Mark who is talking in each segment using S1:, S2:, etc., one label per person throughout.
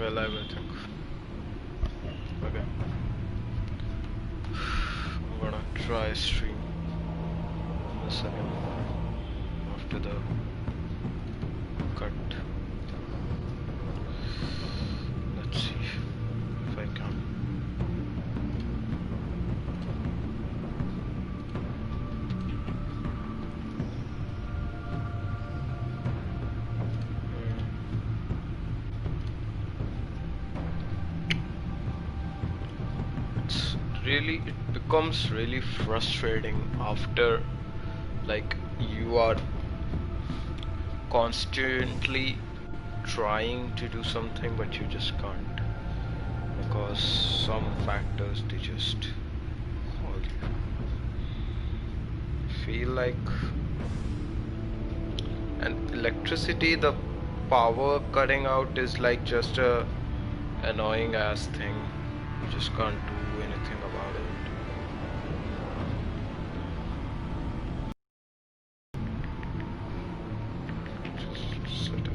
S1: alive, I think. Okay. I'm gonna try stream in a second after the cut. Let's see if I can. It becomes really frustrating after, like, you are constantly trying to do something but you just can't because some factors they just hold you. Feel like, and electricity, the power cutting out is like just a annoying ass thing. You just can't do anything about it. Just set it up.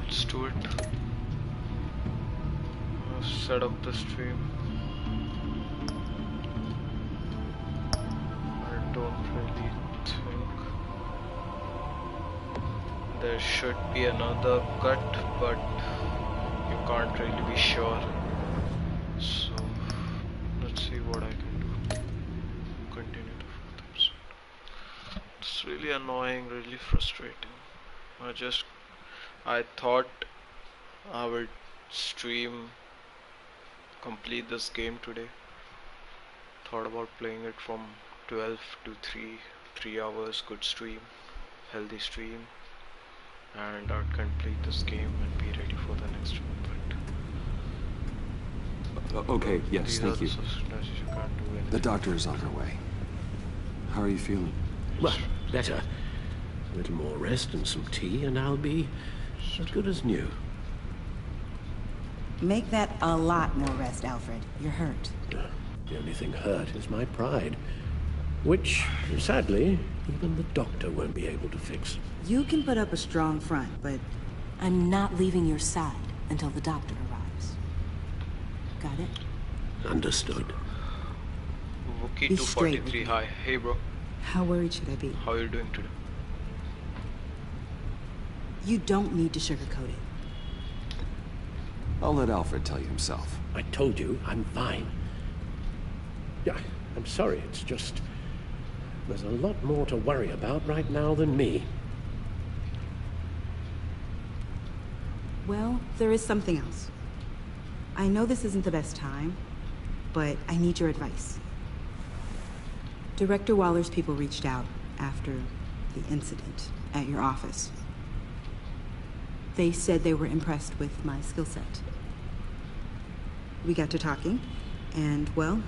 S1: Let's do it. Set up the stream. I don't really think there should be another cut, but you can't really be sure. So let's see what I can do. Continue to fourth episode. It's really annoying, really frustrating. I thought I would stream, complete this game today. Thought about playing it from 12 to 3 hours, good stream, healthy stream, and I'd complete this game and be ready for the next one. But
S2: okay, yes, thank you.
S1: You can't do anything.
S2: The doctor is on her way. How are you feeling?
S3: Well, better. A little more rest and some tea and I'll be as good as new.
S4: Make that a lot more rest, Alfred. You're hurt.
S3: The only thing hurt is my pride, which, sadly, even the doctor won't be able to fix.
S4: You can put up a strong front, but
S5: I'm not leaving your side until the doctor arrives. Got it?
S3: Understood.
S1: Wookie
S4: Be straight
S1: 243,
S4: with
S1: hi. Hey bro,
S4: how worried should I be?
S1: how are you doing today?
S4: You don't need to sugarcoat it.
S2: I'll let Alfred tell you himself.
S3: I told you, I'm fine. Yeah, I'm sorry, it's just... there's a lot more to worry about right now than me.
S4: Well, there is something else. I know this isn't the best time, but I need your advice. Director Waller's people reached out after the incident at your office. They said they were impressed with my skill set. We got to talking, and, well,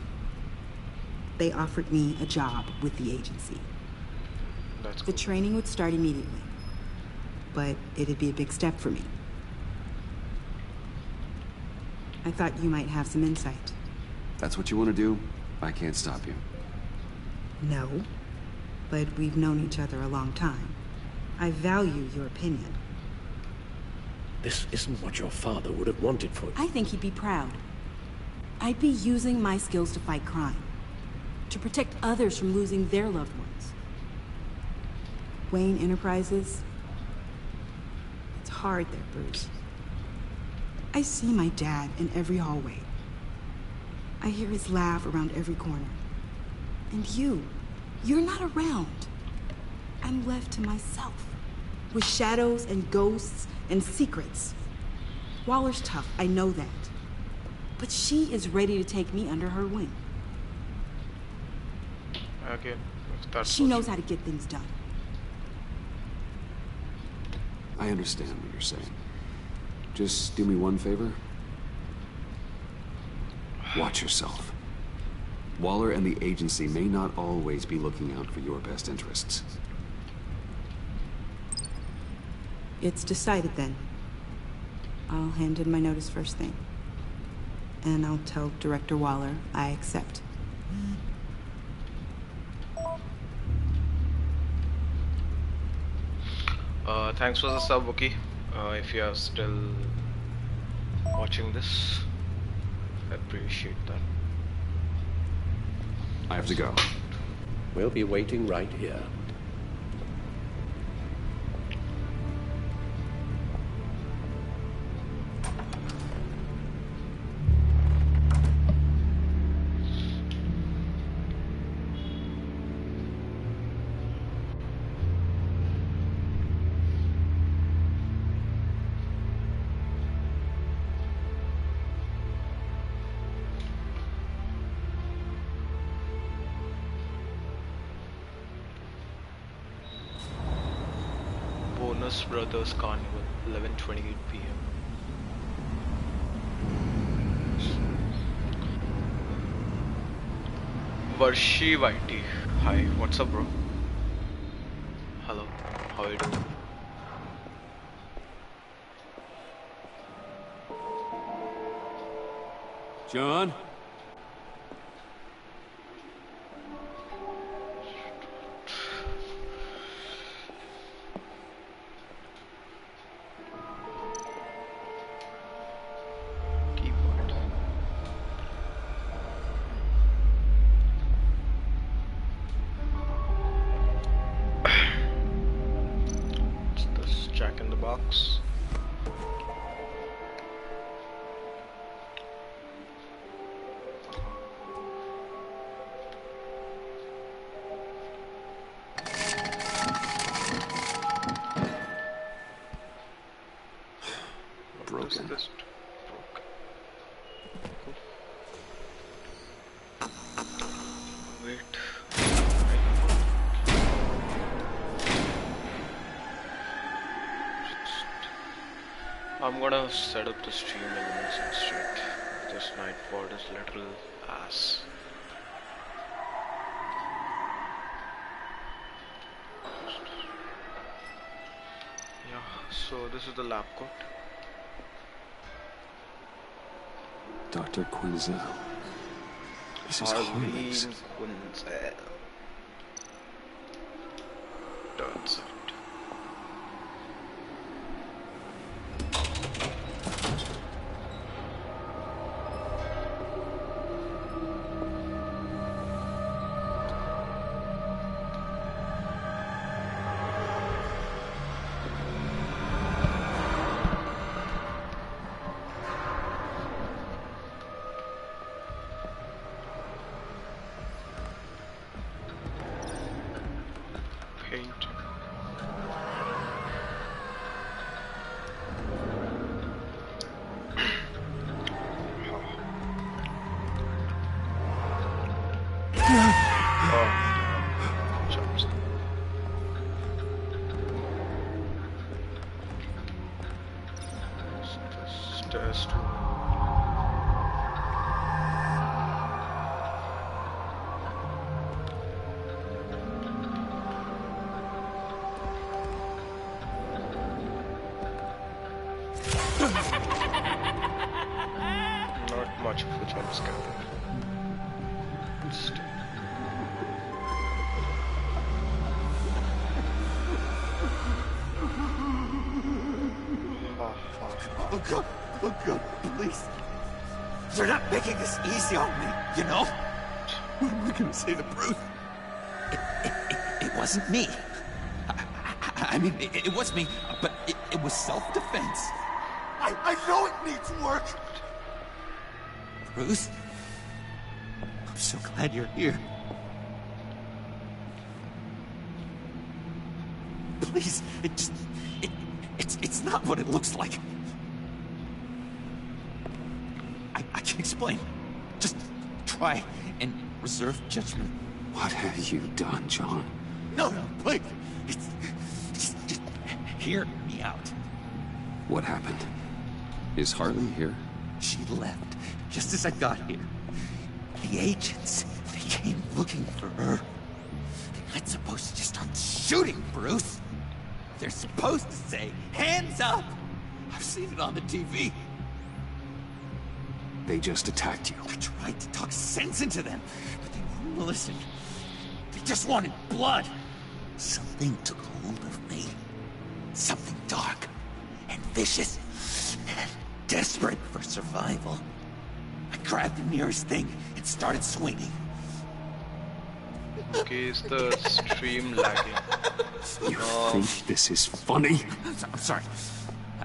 S4: they offered me a job with the agency.
S1: That's
S4: The
S1: cool.
S4: training would start immediately, but it'd be a big step for me. I thought you might have some insight.
S2: That's what you want to do? I can't stop you.
S4: No, but we've known each other a long time. I value your opinion.
S3: This isn't what your father would have wanted for you.
S4: I think he'd be proud. I'd be using my skills to fight crime, to protect others from losing their loved ones. Wayne Enterprises, it's hard there, Bruce. I see my dad in every hallway. I hear his laugh around every corner. And you're not around. I'm left to myself, with shadows and ghosts and secrets. Waller's tough, I know that. But she is ready to take me under her wing.
S1: Again, if that's
S4: She
S1: what
S4: knows how to get things done.
S2: I understand what you're saying. Just do me one favor. Watch yourself. Waller and the agency may not always be looking out for your best interests.
S4: It's decided then. I'll hand in my notice first thing. And I'll tell Director Waller I accept.
S1: Thanks for the sub, Wookie. If you are still watching this, I appreciate that.
S2: I have to go.
S3: We'll be waiting right here.
S1: Bonus Brothers Carnival, 11:28 p.m. Varshi Whitey. Hi, what's up, bro? Hello, how are you doing?
S2: John?
S1: Keyboard. What's this? Jack in the Box. What is
S2: Broken.
S1: this? Broken. Wait. I'm gonna set up the stream elements instead. This Nightfall is literal ass. Yeah, so this is the lab coat.
S2: Dr. Quinzel. This is
S1: Harleen
S2: Harley's.
S1: Quinzel. Turns out. Paint. Oh, jumps. Stairs too. Not much of a jump scare. Still.
S6: Oh God, please. They're not making this easy on me, you know? What am I gonna say to Bruce? It wasn't me. I mean, it was me, but it was self-defense. I know it needs work. Bruce, I'm so glad you're here. Please, it's not what it looks like. I can explain. Just try and reserve judgment.
S2: What have you done, John?
S6: No, please. Just hear me out.
S2: What happened? Is Harley here?
S6: She left just as I got here. The agents, they came looking for her. They're not supposed to just start shooting, Bruce. They're supposed to say, hands up! I've seen it on the TV.
S2: They just attacked you.
S6: I tried to talk sense into them, but they wouldn't listen. They just wanted blood. Something took hold of me. Something dark and vicious and desperate for survival. I grabbed the nearest thing and started swinging.
S1: Okay, is the stream lagging?
S2: You think this is funny?
S6: I'm sorry.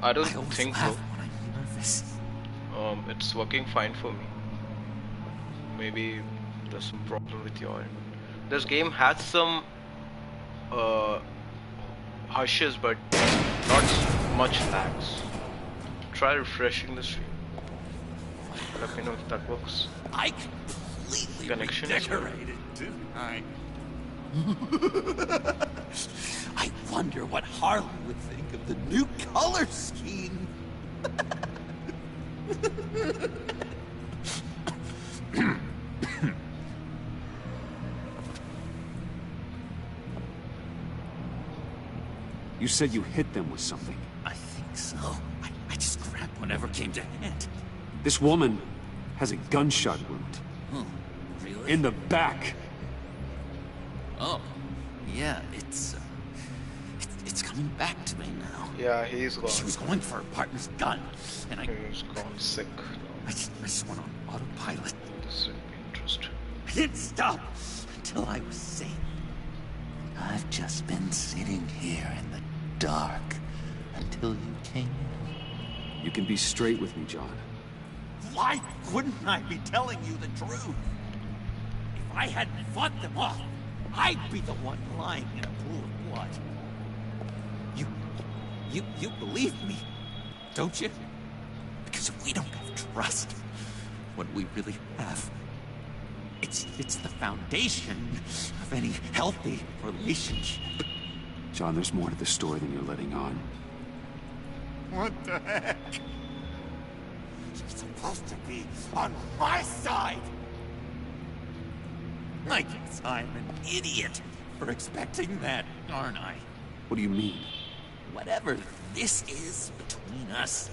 S1: I don't
S6: always
S1: think
S6: laugh
S1: so.
S6: when I'm nervous.
S1: It's working fine for me. Maybe there's some problem with your end. This game has some hushes, but not much lags. Try refreshing the stream. Let me know if that works.
S6: I completely
S1: Connection is good.
S6: redecorated, didn't I? I wonder what Harley would think of the new color scheme.
S2: You said you hit them with something.
S6: I think so. I just grabbed whatever came to hand.
S2: This woman has a gunshot wound.
S6: Oh, really?
S2: In the back.
S6: Oh, yeah, it's coming back to me now.
S1: Yeah, he's gone.
S6: She was going for her partner's gun, and I
S1: He's gone sick.
S6: just went on autopilot.
S1: This would be interesting.
S6: I didn't stop until I was safe. I've just been sitting here in the dark until you came in.
S2: You can be straight with me, John.
S6: Why wouldn't I be telling you the truth? If I hadn't fought them off, I'd be the one lying in a pool of blood. You believe me, don't you? Because if we don't have trust, what do we really have? It's the foundation of any healthy relationship.
S2: John, there's more to the story than you're letting on.
S6: What the heck? You're supposed to be on my side. I guess I'm an idiot for expecting that, aren't I?
S2: What do you mean?
S6: Whatever this is between us,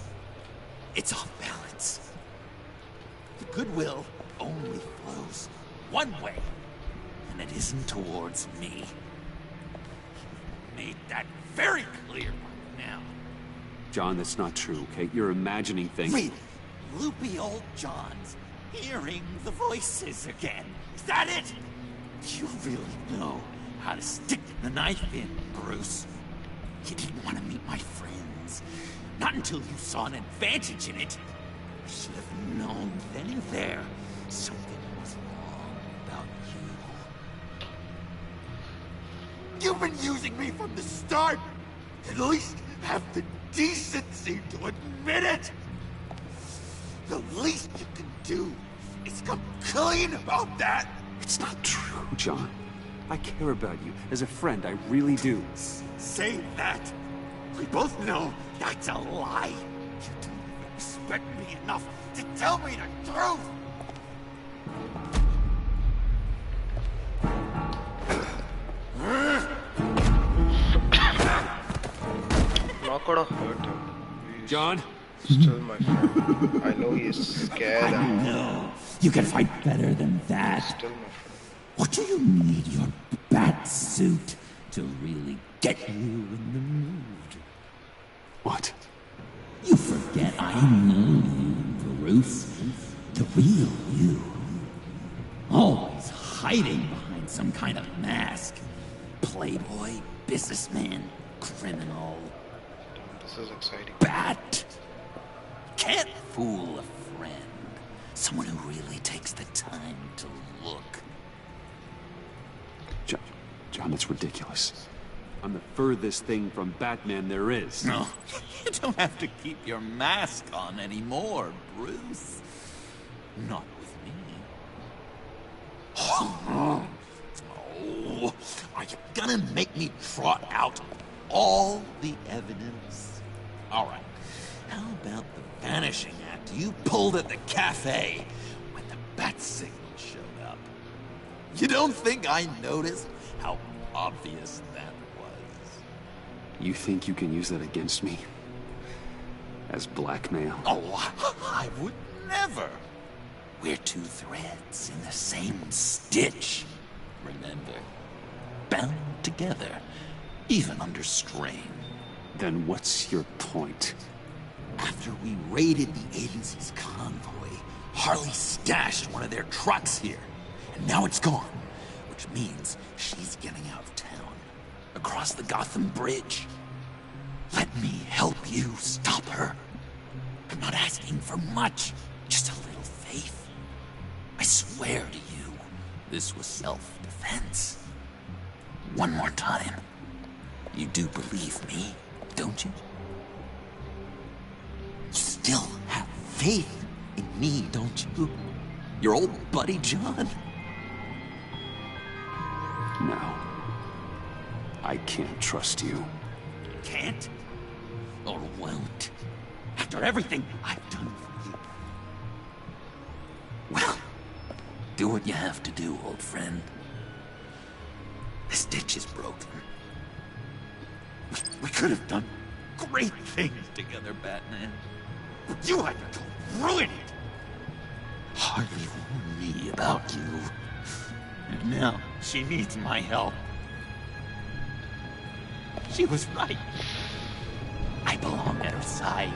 S6: it's off balance. The goodwill only flows one way, and it isn't towards me. Made that very clear by now.
S2: John, that's not true, okay? You're imagining things.
S6: Really? Loopy old John's hearing the voices again. Is that it? You really know how to stick the knife in, Bruce. You didn't want to meet my friends. Not until you saw an advantage in it. I should have known then and there something was wrong about you. You've been using me from the start. At least have the decency to admit it. The least you can do is come clean about that.
S2: It's not true, John. I care about you. As a friend, I really do.
S6: Say that. We both know that's a lie. You don't even respect me enough to tell me the truth.
S1: Not gonna hurt him. He's
S2: John?
S1: still my friend. I know he's scared.
S6: No, you can fight better than that.
S1: Still my friend.
S6: What do you need your bat suit to really get you in the mood?
S2: What?
S6: You forget I know you, Bruce. The real you. Always hiding behind some kind of mask. Playboy, businessman, criminal.
S1: This is exciting.
S6: Bat. Can't fool a friend. Someone who really takes the time to look.
S2: John, that's ridiculous. I'm the furthest thing from Batman there is.
S6: No, you don't have to keep your mask on anymore, Bruce. Not with me. Oh, are you gonna make me trot out all the evidence? All right, how about the vanishing act you pulled at the cafe when the bat signal showed up? You don't think I noticed how obvious that was?
S2: You think you can use that against me? As blackmail?
S6: Oh, I would never. We're two threads in the same stitch. Remember? Bound together, even under strain.
S2: Then what's your point?
S6: After we raided the agency's convoy, Harley stashed one of their trucks here. And now it's gone. Which means she's getting out of town. Across the Gotham Bridge. Let me help you stop her. I'm not asking for much. Just a little faith. I swear to you, this was self-defense. One more time. You do believe me, don't you? You still have faith in me, don't you? Your old buddy John?
S2: No. I can't trust you.
S6: Can't? Or won't? After everything I've done for you. Well, do what you have to do, old friend. This ditch is broken. We could have done great things together, Batman. But you had to ruin it. Hardly warned me about you. And now she needs my help. She was right. I belong at her side.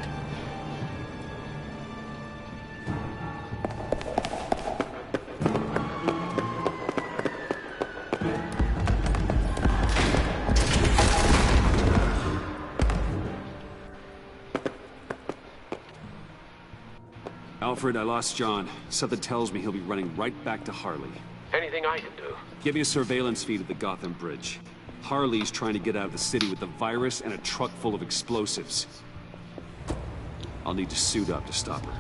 S2: Alfred, I lost John. Something tells me he'll be running right back to Harley.
S3: Anything I can do?
S2: Give me a surveillance feed at the Gotham Bridge. Harley's trying to get out of the city with the virus and a truck full of explosives. I'll need to suit up to stop her.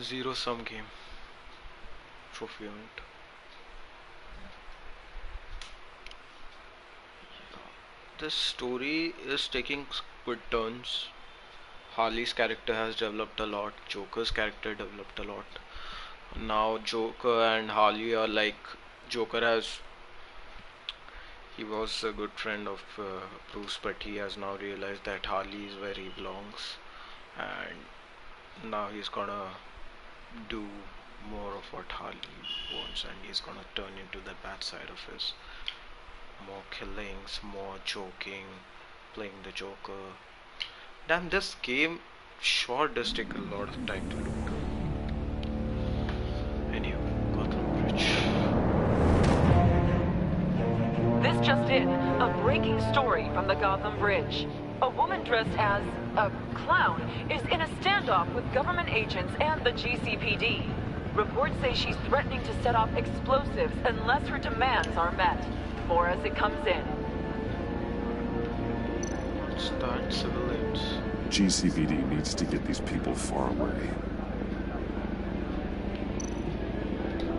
S1: Zero-sum game. Trophy hunt. This story is taking good turns. Harley's character has developed a lot. Joker's character developed a lot. Now Joker and Harley are like, he was a good friend of Bruce, but he has now realized that Harley is where he belongs, and now he's gonna do more of what Harley wants, and he's gonna turn into the bad side of his. More killings, more joking, playing the Joker. Damn, this game sure does take a lot of time to look. Anyway, Gotham Bridge.
S7: This just in, a breaking story from the Gotham Bridge. A woman dressed as a clown is in a standoff with government agents and the GCPD. Reports say she's threatening to set off explosives unless her demands are met. More as it comes in.
S1: What's that? Civilians.
S8: GCPD needs to get these people far away.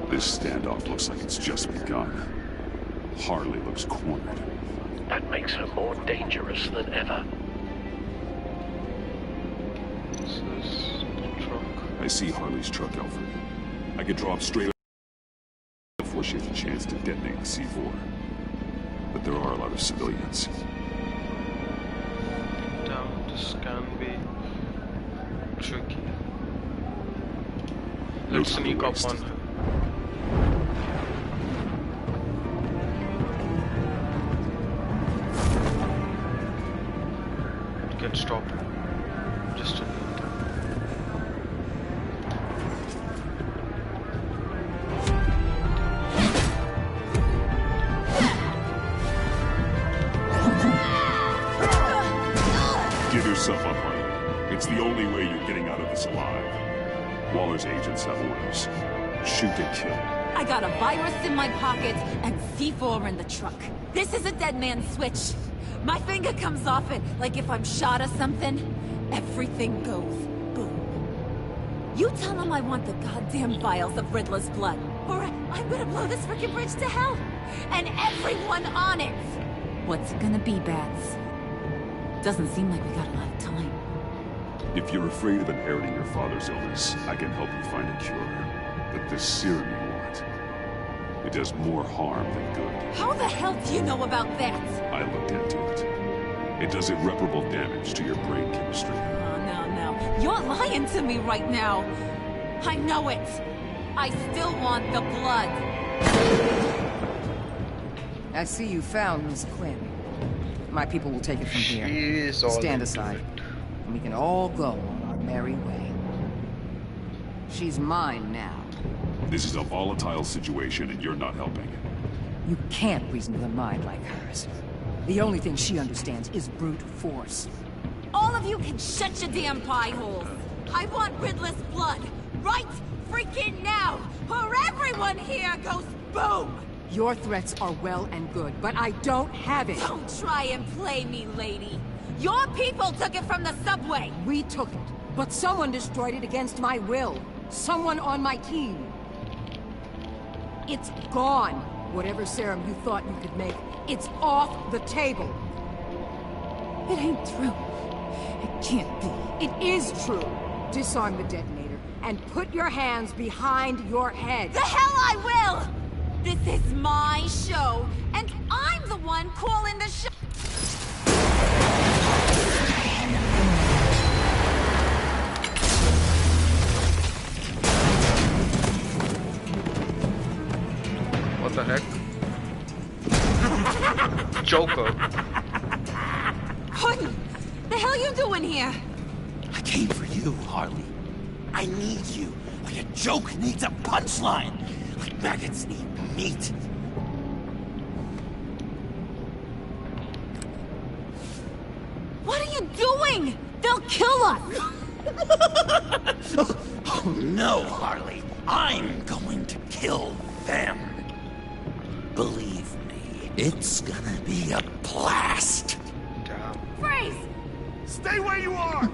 S8: This standoff looks like it's just begun. Harley looks cornered.
S3: That makes her more dangerous than ever.
S1: This is the truck.
S8: I see Harley's truck, Alfred. I could drop straight before she has a chance to detonate the C4. But there are a lot of civilians.
S1: Damn, this can be tricky. Let's sneak up on her. Get stopped. Just a minute.
S8: Give yourself up, Harley. It's the only way you're getting out of this alive. Waller's agents have orders. Shoot and kill.
S5: I got a virus in my pocket and C4 in the truck. This is a dead man's switch. My finger comes off it like if I'm shot or something. Everything goes boom. You tell him I want the goddamn vials of Riddler's blood, or I'm gonna blow this frickin' bridge to hell. And everyone on it! What's it gonna be, Bats? Doesn't seem like we got a lot of time.
S8: If you're afraid of inheriting your father's illness, I can help you find a cure. But this serum you want, it does more harm than good.
S5: How the hell do you know about that?
S8: I looked into it. It does irreparable damage to your brain chemistry.
S5: Oh, no. You're lying to me right now. I know it. I still want the blood.
S9: I see you found Miss Quinn. My people will take it from here. Stand aside, and we can all go on our merry way. She's mine now.
S8: This is a volatile situation, and you're not helping.
S9: You can't reason with a mind like hers. The only thing she understands is brute force.
S5: All of you can shut your damn pie holes. I want Riddler's blood, right freaking now, or everyone here goes boom!
S9: Your threats are well and good, but I don't have it.
S5: Don't try and play me, lady. Your people took it from the subway.
S9: We took it, but someone destroyed it against my will. Someone on my team. It's gone. Whatever serum you thought you could make, it's off the table.
S5: It ain't true. It can't be.
S9: It is true. Disarm the detonator and put your hands behind your head.
S5: The hell I will! This is my show, and I'm the one calling the show.
S1: What the heck? Joker.
S5: What the hell you doing here?
S6: I came for you, Harley. I need you. Like a joke needs a punchline. Like maggots need meat.
S5: What are you doing? They'll kill us!
S6: Oh no, Harley. I'm going to kill them. Believe me, it's gonna be a blast.
S1: Damn.
S5: Freeze!
S6: Stay where you are!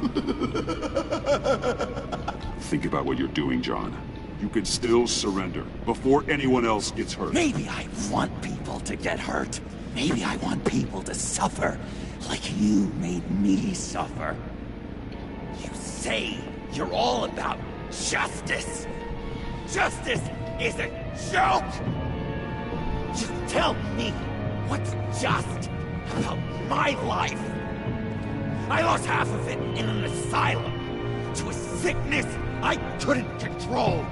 S8: Think about what you're doing, John. You can still surrender before anyone else gets hurt.
S6: Maybe I want people to get hurt. Maybe I want people to suffer like you made me suffer. You say you're all about justice. Justice is a joke! You tell me what's just about my life. I lost half of it in an asylum to a sickness I couldn't control.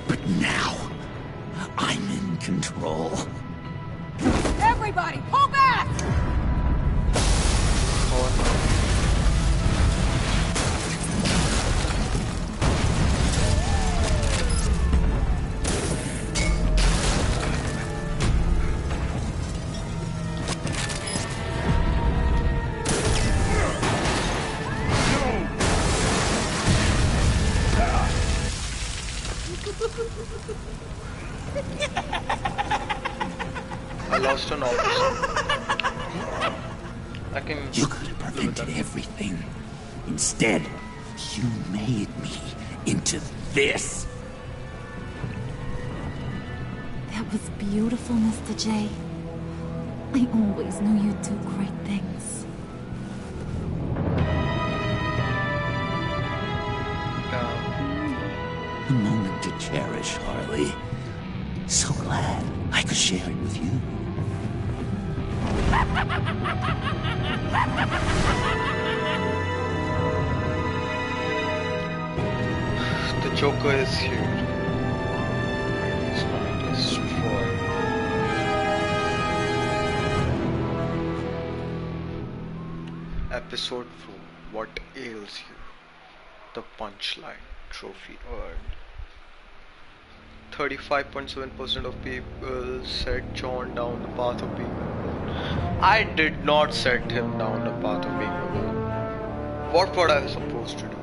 S6: But now, I'm in control.
S9: Everybody, pull back!
S1: I lost an officer. I can.
S6: You could have prevented everything. Instead, you made me into this.
S5: That was beautiful, Mr. J. I always knew you'd do great things.
S6: A moment to cherish, Harley. So glad I could share it with you.
S1: The Joker is here. He's going to destroy. Episode 4. What ails you? The punchline trophy earned. 35.7% of people set John down the path of being I did not set him down the path of being a villain. What were I supposed to do?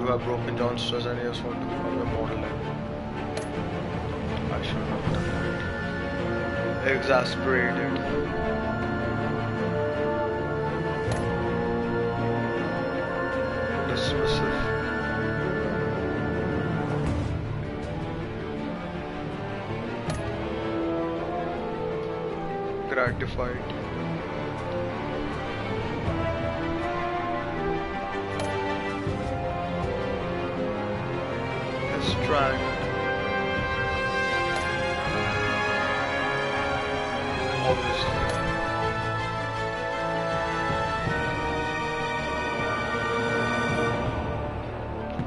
S1: You have broken John's trust and you just want to become a model. I should have done that. Exasperated. Dismissive. Gratified. Distracted.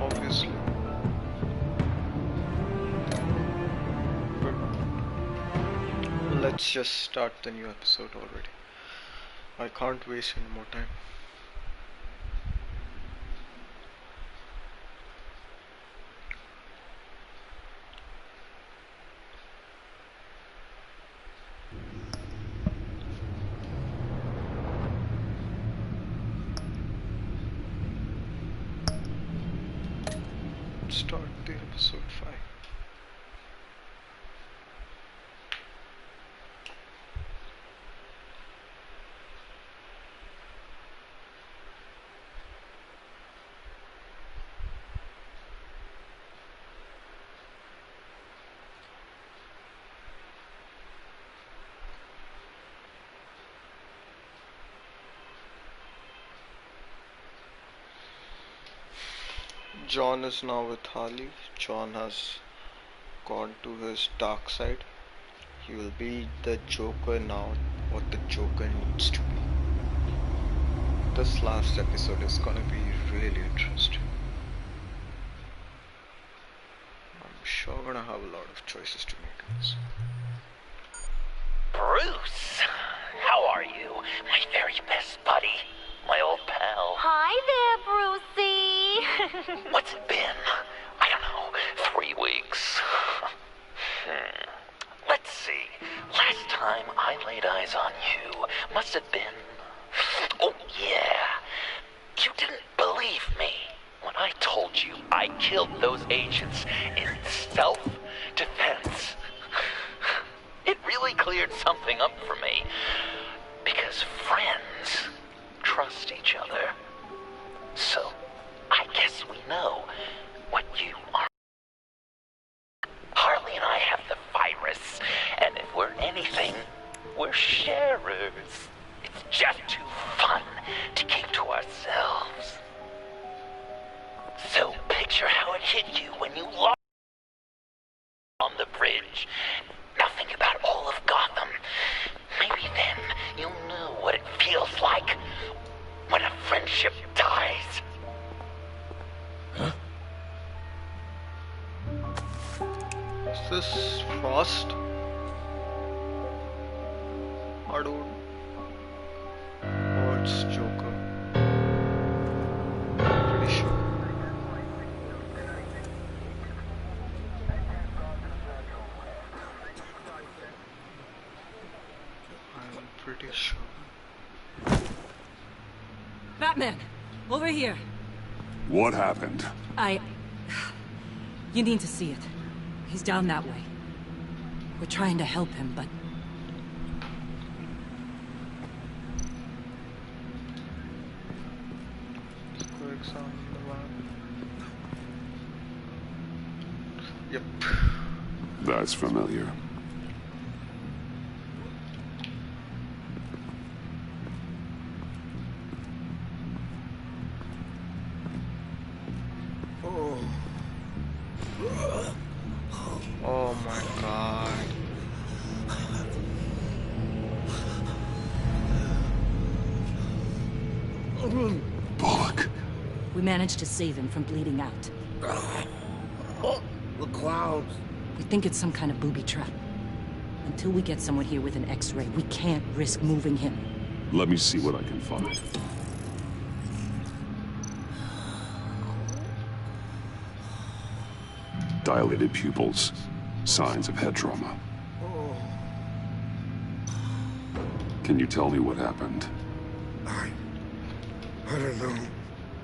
S1: Obviously. Let's just start the new episode already. I can't waste any more time. Start the episode 5. John is now with Harley. John has gone to his dark side. He will be the Joker now, what the Joker needs to be. This last episode is gonna be really interesting. I'm sure gonna have a lot of choices to make in this.
S10: Bruce, how are you? My very best buddy, my old pal.
S5: Hi there, Brucey.
S10: What's it been? I don't know, 3 weeks. Let's see. Last time I laid eyes on you must have been... Oh, yeah. You didn't believe me when I told you I killed those agents in self-defense. It really cleared something up for me. Because friends trust each other. So, I guess we know what you are. Harley and I have the virus, and if we're anything, we're sharers. It's just too fun to keep to ourselves. So picture how it hit you when you lost on the bridge. Nothing about all of Gotham. Maybe then you'll know what it feels like when a friendship dies.
S3: Huh?
S1: Is this Frost? I don't... Oh, it's Joker. I'm pretty sure. I'm pretty sure.
S5: Batman, over here.
S8: What happened?
S5: You need to see it. He's down that way. We're trying to help him, but...
S1: Let's go examine the map. Yep.
S8: That's familiar.
S1: Oh my god.
S8: Bullock.
S5: We managed to save him from bleeding out.
S3: The clouds.
S5: We think it's some kind of booby trap. Until we get someone here with an X-ray, we can't risk moving him.
S8: Let me see what I can find. Dilated pupils. Signs of head trauma. Can you tell me what happened?
S11: I don't know.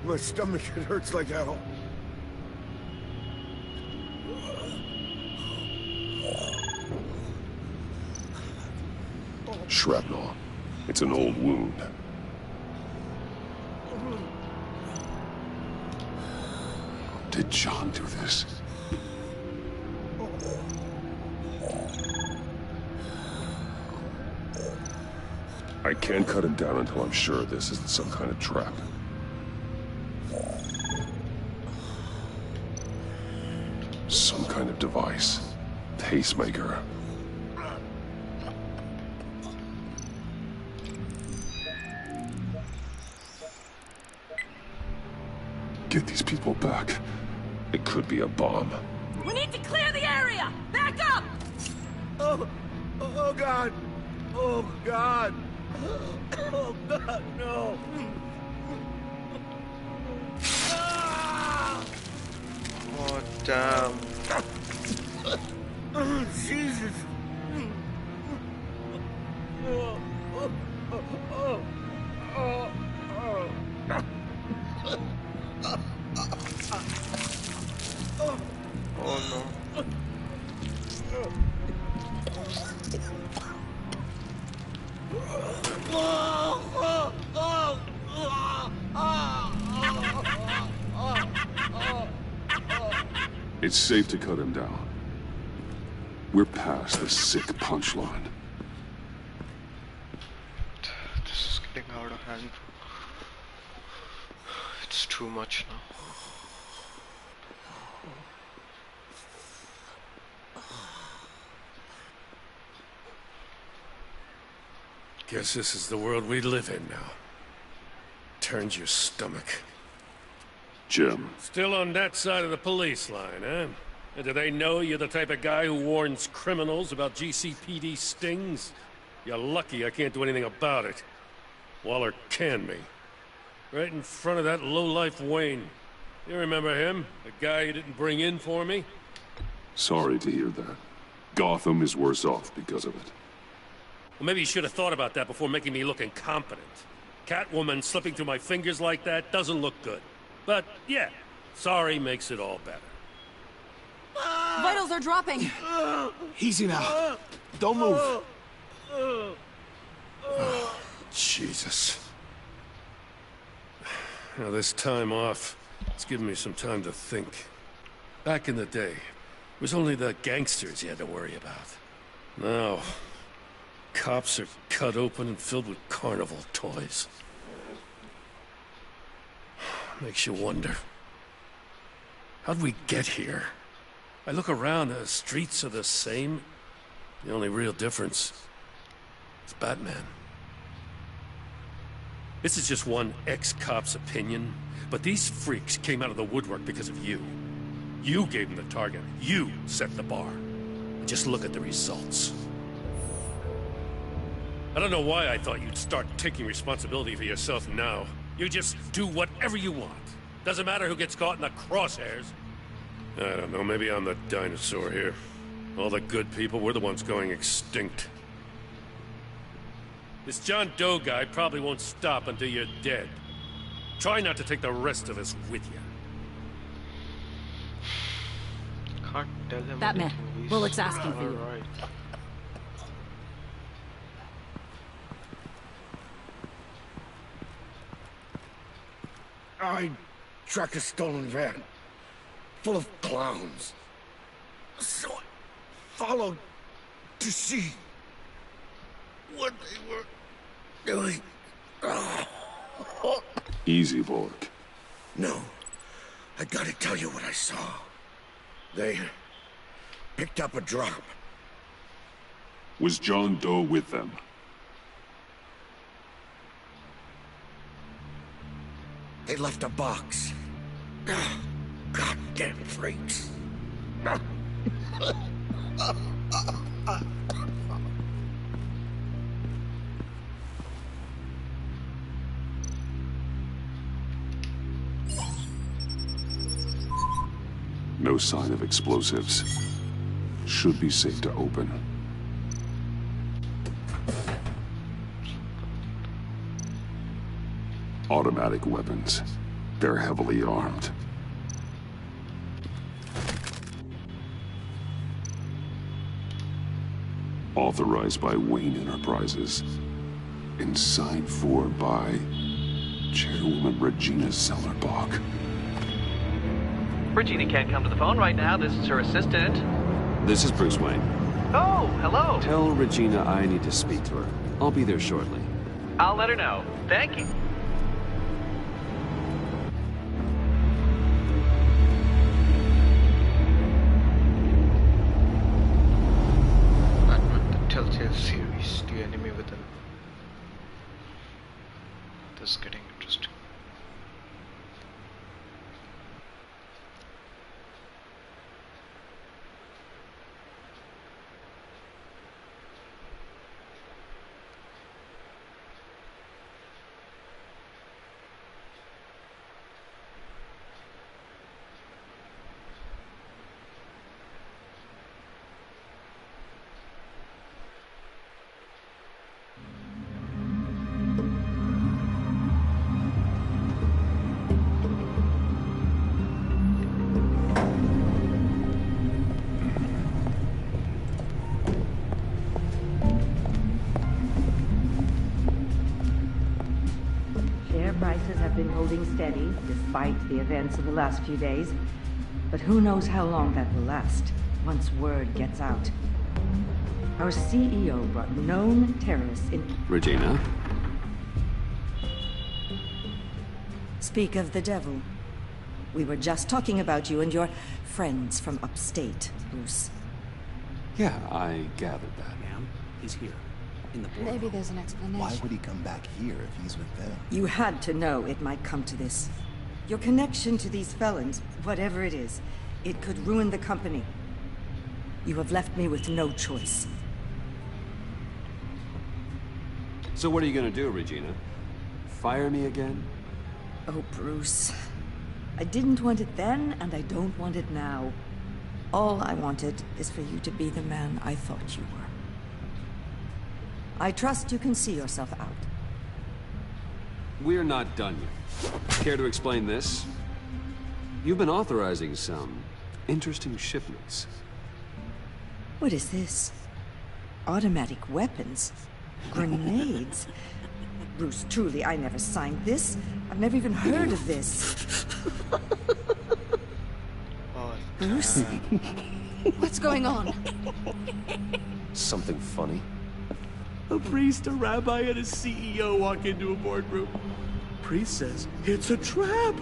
S11: My stomach, it hurts like hell.
S8: Shrapnel. It's an old wound. Did John do this? I can't cut him down until I'm sure this isn't some kind of trap. Some kind of device. Pacemaker. Get these people back. It could be a bomb.
S5: We need to clear the area! Back up!
S11: Oh God! Oh God! Oh God, no!
S1: Oh damn!
S11: Oh Jesus!
S1: Oh no!
S8: It's safe to cut him down. We're past the sick punchline.
S1: This is getting out of hand. It's too much now.
S3: Guess this is the world we live in now. Turns your stomach.
S8: Jim.
S3: Still on that side of the police line, eh? And do they know you're the type of guy who warns criminals about GCPD stings? You're lucky I can't do anything about it. Waller canned me. Right in front of that lowlife Wayne. You remember him? The guy you didn't bring in for me?
S8: Sorry to hear that. Gotham is worse off because of it.
S3: Well, maybe you should have thought about that before making me look incompetent. Catwoman slipping through my fingers like that doesn't look good. But, yeah, sorry makes it all better.
S5: Vitals are dropping!
S6: Easy now. Don't move.
S3: Jesus. Now, this time off, it's given me some time to think. Back in the day, it was only the gangsters you had to worry about. Now, cops are cut open and filled with Carnival toys. Makes you wonder. How'd we get here? I look around, the streets are the same. The only real difference is Batman. This is just one ex-cop's opinion, but these freaks came out of the woodwork because of you. You gave them the target. You set the bar. And just look at the results. I don't know why I thought you'd start taking responsibility for yourself now. You just do whatever you want. Doesn't matter who gets caught in the crosshairs. I don't know, maybe I'm the dinosaur here. All the good people, we're the ones going extinct. This John Doe guy probably won't stop until you're dead. Try not to take the rest of us with you.
S1: Can't tell him.
S5: Batman,
S1: anything.
S5: Bullock's asking for you.
S1: Alright.
S11: I tracked a stolen van, full of clowns. So I followed to see what they were doing.
S8: Easy, Bullock.
S11: No, I gotta tell you what I saw. They picked up a drop.
S8: Was John Doe with them?
S11: They left a box. Goddamn freaks.
S8: No sign of explosives. Should be safe to open. Automatic weapons. They're heavily armed. Authorized by Wayne Enterprises. And signed for by Chairwoman Regina Zellerbach.
S12: Regina can't come to the phone right now. This is her assistant.
S2: This is Bruce Wayne.
S12: Oh, hello.
S2: Tell Regina I need to speak to her. I'll be there shortly.
S12: I'll let her know. Thank you.
S1: Batman, the Telltale series, the enemy within. This is getting interesting.
S13: Prices have been holding steady despite the events of the last few days. But who knows how long that will last once word gets out. Our CEO brought known terrorists in...
S2: Regina?
S13: Speak of the devil. We were just talking about you and your friends from upstate, Bruce.
S2: Yeah, I gathered that.
S14: Ma'am, he's here. In the boardroom.
S15: Maybe there's an explanation.
S16: Why would he come back here if he's with them?
S13: You had to know it might come to this. Your connection to these felons, whatever it is, it could ruin the company. You have left me with no choice.
S2: So what are you gonna do, Regina? Fire me again?
S13: Oh, Bruce. I didn't want it then, and I don't want it now. All I wanted is for you to be the man I thought you were. I trust you can see yourself out.
S2: We're not done yet. Care to explain this? You've been authorizing some interesting shipments.
S13: What is this? Automatic weapons? Grenades? Bruce, truly, I never signed this. I've never even heard of this. Bruce?
S15: What's going on?
S2: Something funny?
S14: A priest, a rabbi, and a CEO walk into a boardroom. Priest says, it's a trap.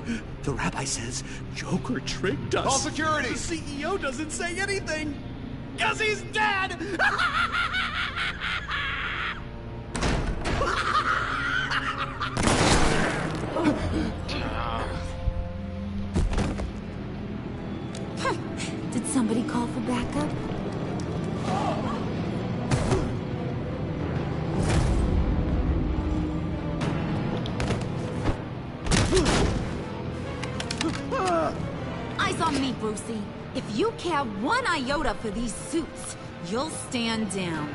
S14: The rabbi says, Joker tricked us.
S11: Call security!
S14: The CEO doesn't say anything, because he's dead!
S5: Did somebody call for backup? Eyes on me, Brucey. If you care one iota for these suits, you'll stand down.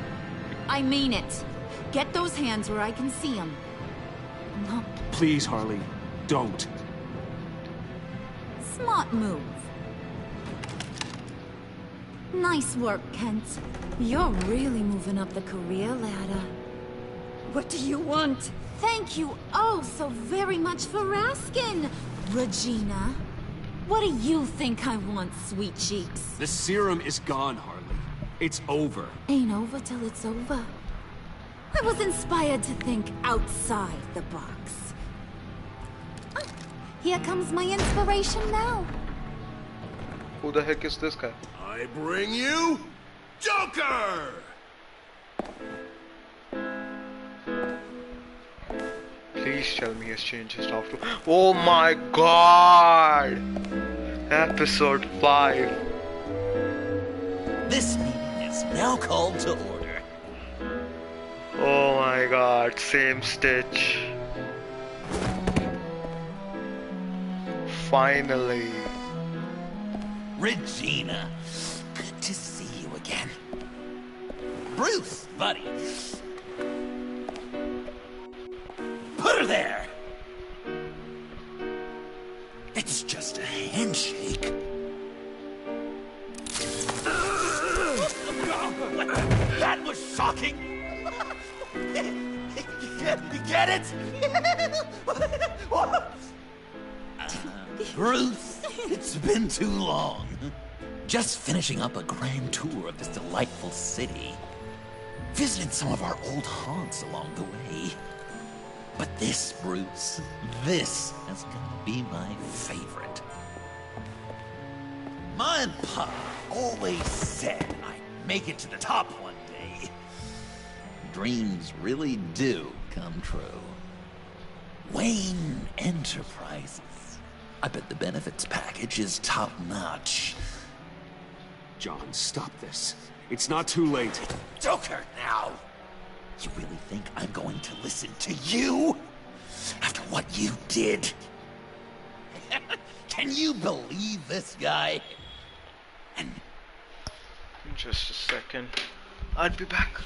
S5: I mean it. Get those hands where I can see them. No.
S14: Please, Harley, don't.
S5: Smart move. Nice work, Kent. You're really moving up the career ladder.
S13: What do you want?
S5: Thank you oh so very much for asking, Regina. What do you think I want, sweet cheeks?
S2: The serum is gone, Harley. It's over.
S5: Ain't over till it's over. I was inspired to think outside the box. Oh, here comes my inspiration now.
S1: Who the heck is this guy?
S11: I bring you Joker!
S1: Please tell me his changed his after. Oh my god! Episode 5.
S10: This meeting is now called to order.
S1: Oh my god, same Stitch. Finally.
S10: Regina, good to see you again. Bruce, buddy. Put her there!
S6: You get it? Bruce, it's been too long. Just finishing up a grand tour of this delightful city. Visited some of our old haunts along the way. But this, Bruce, this is gonna be my favorite. My pa always said I'd make it to the top one day. Dreams really do come true. Wayne Enterprises. I bet the benefits package is top-notch.
S2: John, stop this. It's not too late.
S6: Joker, now! You really think I'm going to listen to you? After what you did? Can you believe this guy? And...
S1: Just a second. I'll be back.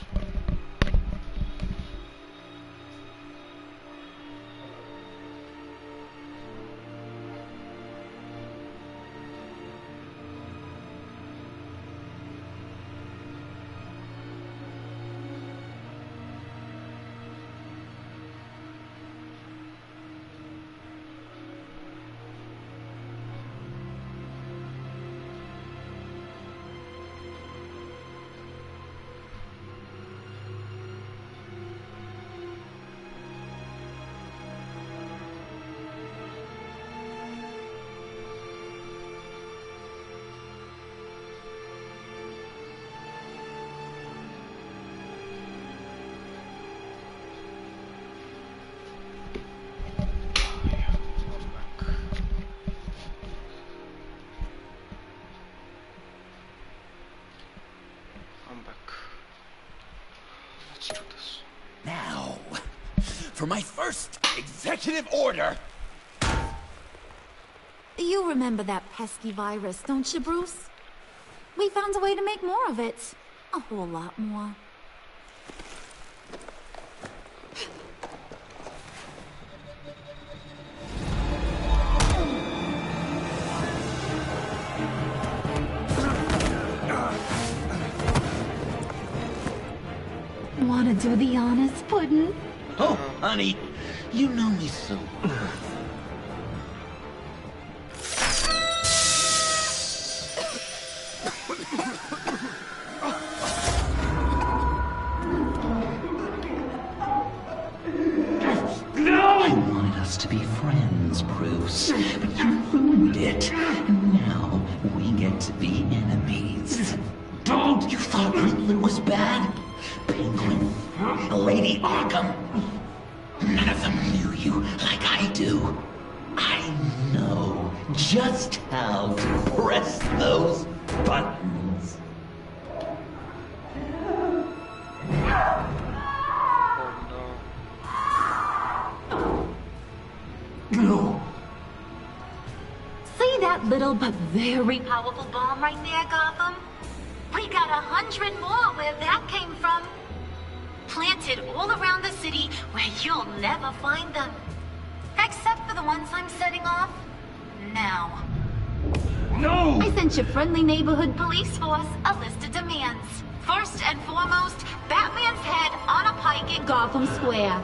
S6: Now, for my first executive order.
S5: You remember that pesky virus, don't you, Bruce? We found a way to make more of it. A whole lot more. Wanna do the honors, Puddin'?
S6: Oh, honey, you know me so well. I wanted us to be friends, Bruce, but you ruined it. And now we get to be enemies. Don't! You thought Riddler was bad? Penguin, Lady Arkham. None of them knew you like I do. I know just how to press those buttons. No.
S5: See that little but very powerful bomb right there, Gotham? We got 100 more where that came from. Planted all around the city where you'll never find them. Except for the ones I'm setting off now.
S6: No!
S5: I sent your friendly neighborhood police force a list of demands. First and foremost, Batman's head on a pike in Gotham Square.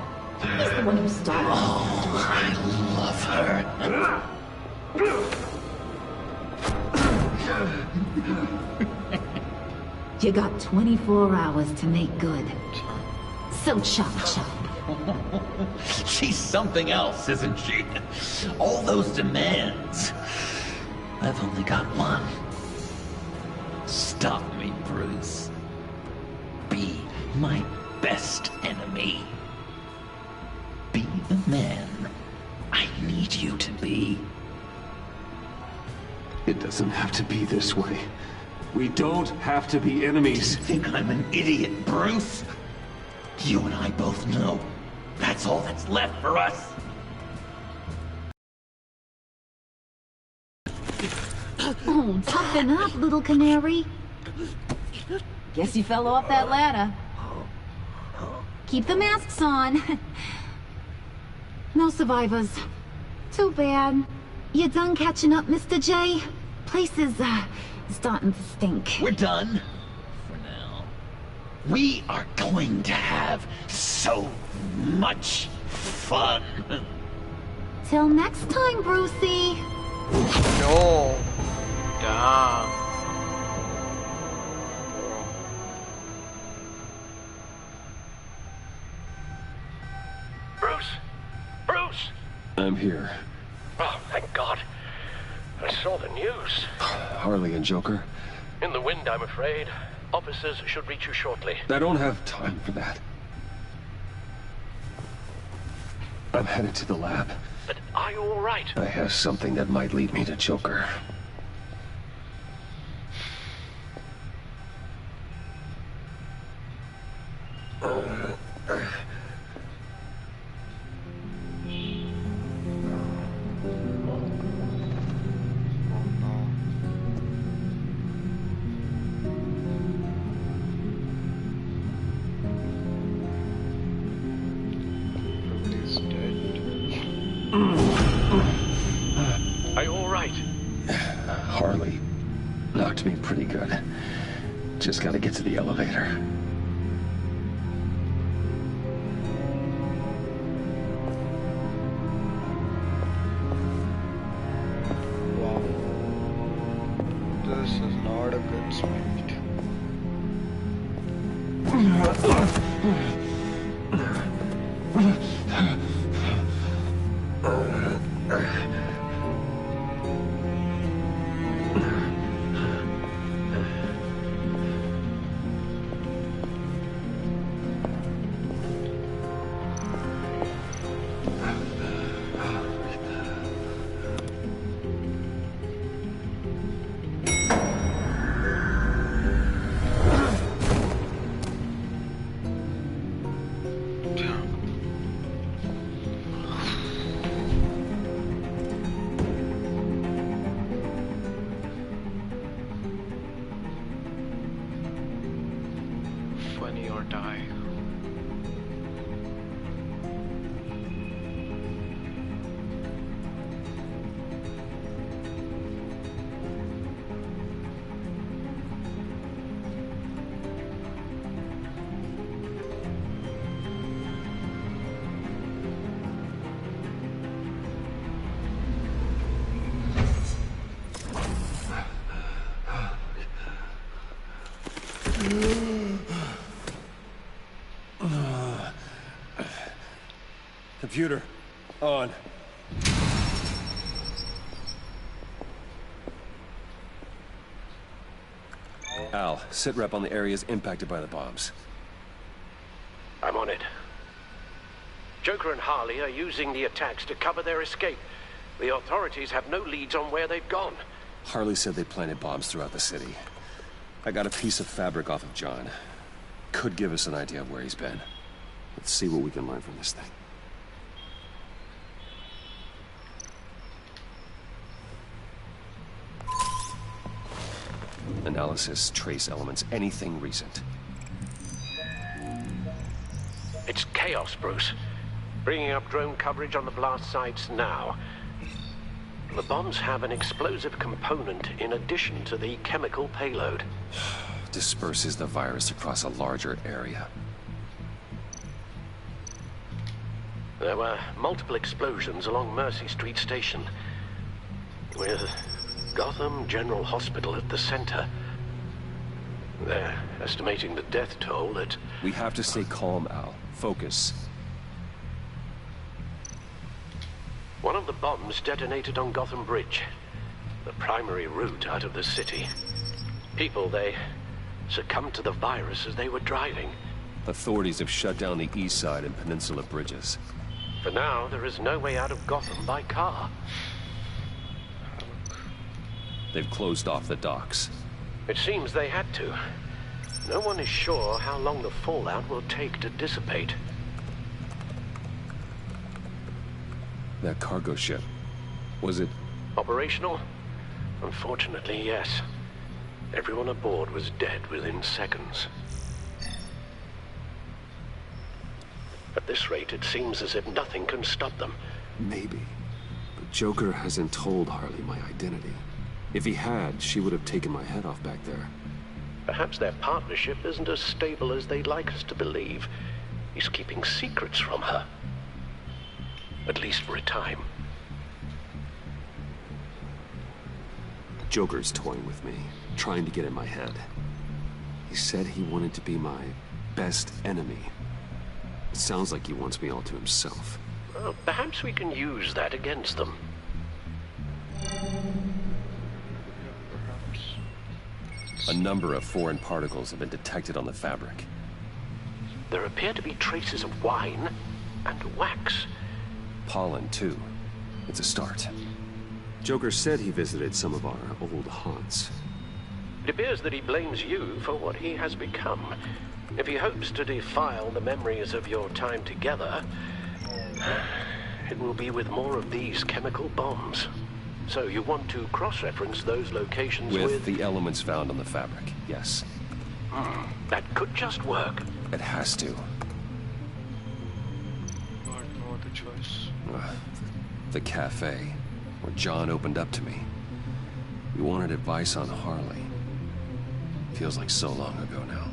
S5: He's the one who started.
S6: Oh, I love her.
S5: You got 24 hours to make good. So chop chop.
S6: She's something else, isn't she? All those demands. I've only got one. Stop me, Bruce. Be my best enemy. Be the man I need you to be.
S2: It doesn't have to be this way. We don't have to be enemies.
S6: You think I'm an idiot, Bruce? You and I both know that's all that's left for us.
S5: Oh, toughen up, little canary. Guess you fell off that ladder. Keep the masks on. No survivors. Too bad. You done catching up, Mr. J? Place is, starting to stink.
S6: We're done. For now.
S10: We are going to have so much fun.
S5: Till next time, Brucey.
S1: No. Damn.
S17: Bruce? Bruce?
S18: I'm here.
S17: Oh, thank God. I saw the news.
S18: Harley and Joker?
S17: In the wind, I'm afraid. Officers should reach you shortly.
S18: I don't have time for that. I'm headed to the lab.
S17: But are you all right?
S18: I have something that might lead me to Joker.
S17: Are you all right?
S18: Harley knocked me pretty good. Just gotta get to the elevator.
S1: Wow. This is not a good speed. Funny or die.
S18: Computer, on. Al, sit rep on the areas impacted by the bombs.
S17: I'm on it. Joker and Harley are using the attacks to cover their escape. The authorities have no leads on where they've gone.
S18: Harley said they planted bombs throughout the city. I got a piece of fabric off of John. Could give us an idea of where he's been. Let's see what we can learn from this thing. Analysis, trace elements, anything recent.
S17: It's chaos, Bruce. Bringing up drone coverage on the blast sites now. The bombs have an explosive component in addition to the chemical payload.
S18: Disperses the virus across a larger area.
S17: There were multiple explosions along Mercy Street Station, with Gotham General Hospital at the center. They're estimating the death toll at...
S18: We have to stay calm, Al. Focus.
S17: One of the bombs detonated on Gotham Bridge, the primary route out of the city. People, they succumbed to the virus as they were driving.
S18: Authorities have shut down the east side and peninsula bridges.
S17: For now, there is no way out of Gotham by car.
S18: They've closed off the docks.
S17: It seems they had to. No one is sure how long the fallout will take to dissipate.
S18: That cargo ship, was it...
S17: Operational? Unfortunately, yes. Everyone aboard was dead within seconds. At this rate, it seems as if nothing can stop them.
S18: Maybe. But Joker hasn't told Harley my identity. If he had, she would have taken my head off back there.
S17: Perhaps their partnership isn't as stable as they'd like us to believe. He's keeping secrets from her. At least for a time.
S2: Joker's toying with me, trying to get in my head. He said he wanted to be my best enemy. It sounds like he wants me all to himself.
S17: Well, perhaps we can use that against them.
S2: A number of foreign particles have been detected on the fabric.
S17: There appear to be traces of wine and wax.
S2: Pollen, too. It's a start. Joker said he visited some of our old haunts.
S17: It appears that he blames you for what he has become. If he hopes to defile the memories of your time together, it will be with more of these chemical bombs. So you want to cross-reference those locations with
S2: the elements found on the fabric, yes.
S17: That could just work.
S2: It has to.
S1: Got no other choice.
S2: The cafe, where John opened up to me. He wanted advice on Harley. Feels like so long ago now.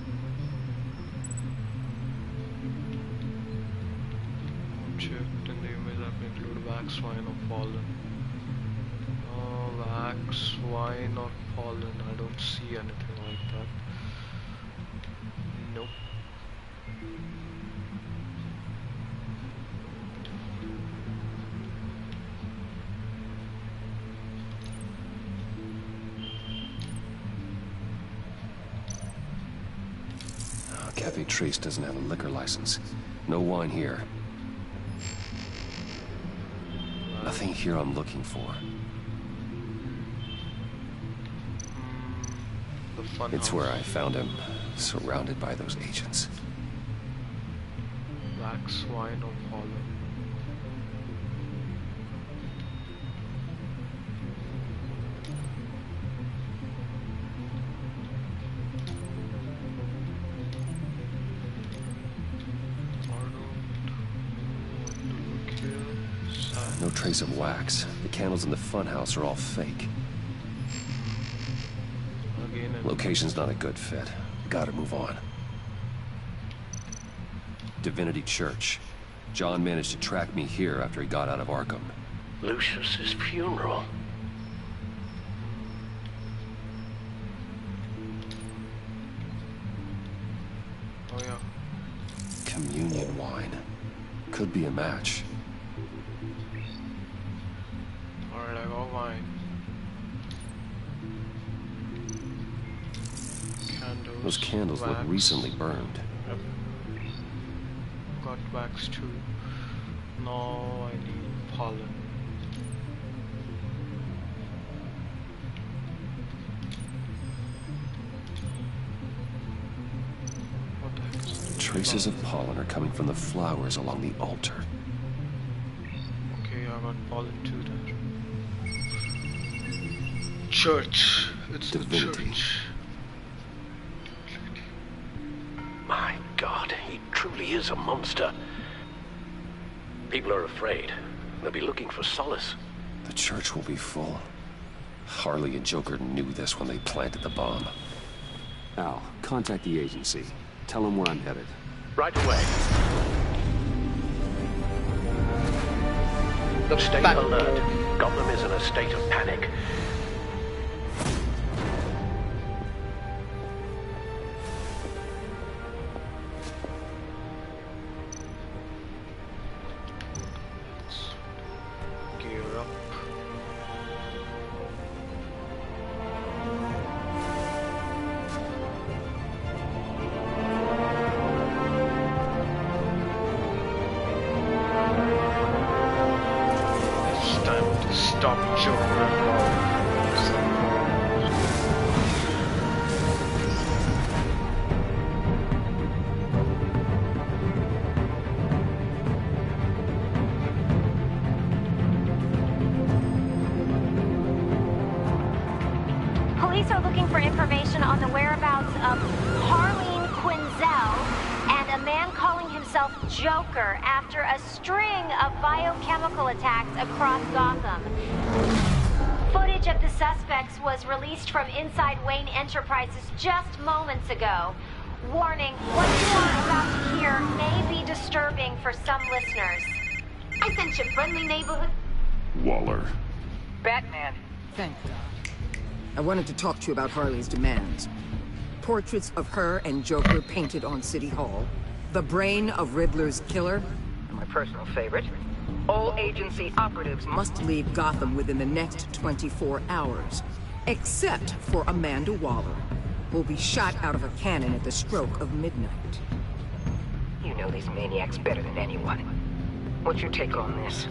S1: Checked in the image app include wax, wine, or pollen. Wax, wine, or pollen. I don't see anything like that. Nope.
S2: Cafe Trace doesn't have a liquor license. No wine here. Nothing here I'm looking for. It's where I found him, surrounded by those agents.
S1: Wax, wine, or pollen.
S2: No trace of wax. The candles in the funhouse are all fake. Location's not a good fit. Gotta move on. Divinity Church. John managed to track me here after he got out of Arkham.
S17: Lucius's funeral.
S1: Oh yeah.
S2: Communion wine. Could be a match.
S1: Alright, I got wine. Candles.
S2: Those candles
S1: wax.
S2: look recently burned.
S1: Yep. Got wax too. Now I need pollen. What the heck is that?
S2: Traces of pollen are coming from the flowers along the altar.
S1: Okay, I got pollen too there. Church. It's
S2: Divinity.
S1: the church.
S17: My God, he truly is a monster. People are afraid. They'll be looking for solace.
S2: The church will be full. Harley and Joker knew this when they planted the bomb. Al, contact the agency. Tell them where I'm headed.
S17: Right away. Stay alert. Gotham is in a state of panic.
S1: Gear up. It's time to stop Joker.
S19: Police are looking for information on the whereabouts of Harleen Quinzel and a man calling himself Joker after a string of biochemical attacks across Gotham. Footage of the suspects was released from inside Wayne Enterprises just moments ago. Warning, what you are about to hear may be disturbing for some listeners. I sent you friendly neighborhood...
S8: Waller.
S7: Batman.
S9: Thank God. I wanted to talk to you about Harley's demands. Portraits of her and Joker painted on City Hall. The brain of Riddler's killer. And my personal favorite. All agency operatives must leave Gotham within the next 24 hours. Except for Amanda Waller, who'll be shot out of a cannon at the stroke of midnight.
S20: You know these maniacs better than anyone. What's your take on this?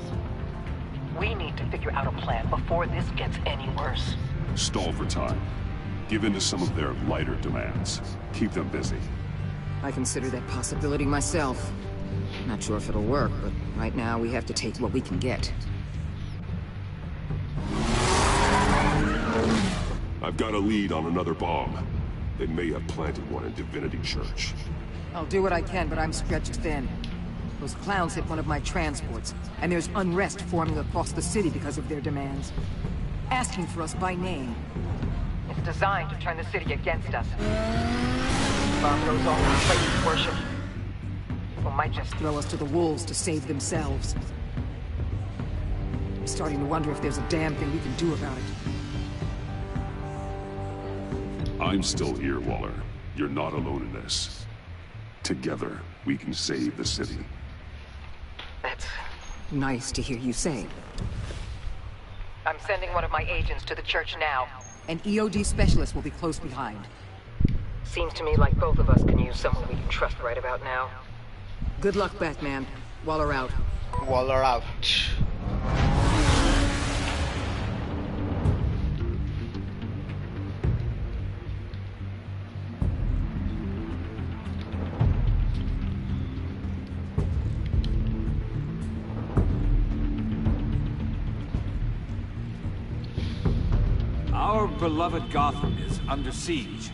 S7: We need to figure out a plan before this gets any worse.
S8: Stall for time. Give in to some of their lighter demands. Keep them busy.
S9: I consider that possibility myself. Not sure if it'll work, but right now we have to take what we can get.
S8: I've got a lead on another bomb. They may have planted one in Divinity Church.
S9: I'll do what I can, but I'm stretched thin. Those clowns hit one of my transports, and there's unrest forming across the city because of their demands. Asking for us by name.
S20: It's designed to turn the city against us. Bomb goes off in places of worship. People might just
S9: throw us to the wolves to save themselves. I'm starting to wonder if there's a damn thing we can do about it.
S8: I'm still here, Waller. You're not alone in this. Together, we can save the city.
S20: That's
S9: nice to hear you say.
S20: I'm sending one of my agents to the church now.
S9: An EOD specialist will be close behind.
S20: Seems to me like both of us can use someone we can trust right about now.
S9: Good luck, Batman. Waller out.
S1: Waller out.
S21: Our beloved Gotham is under siege.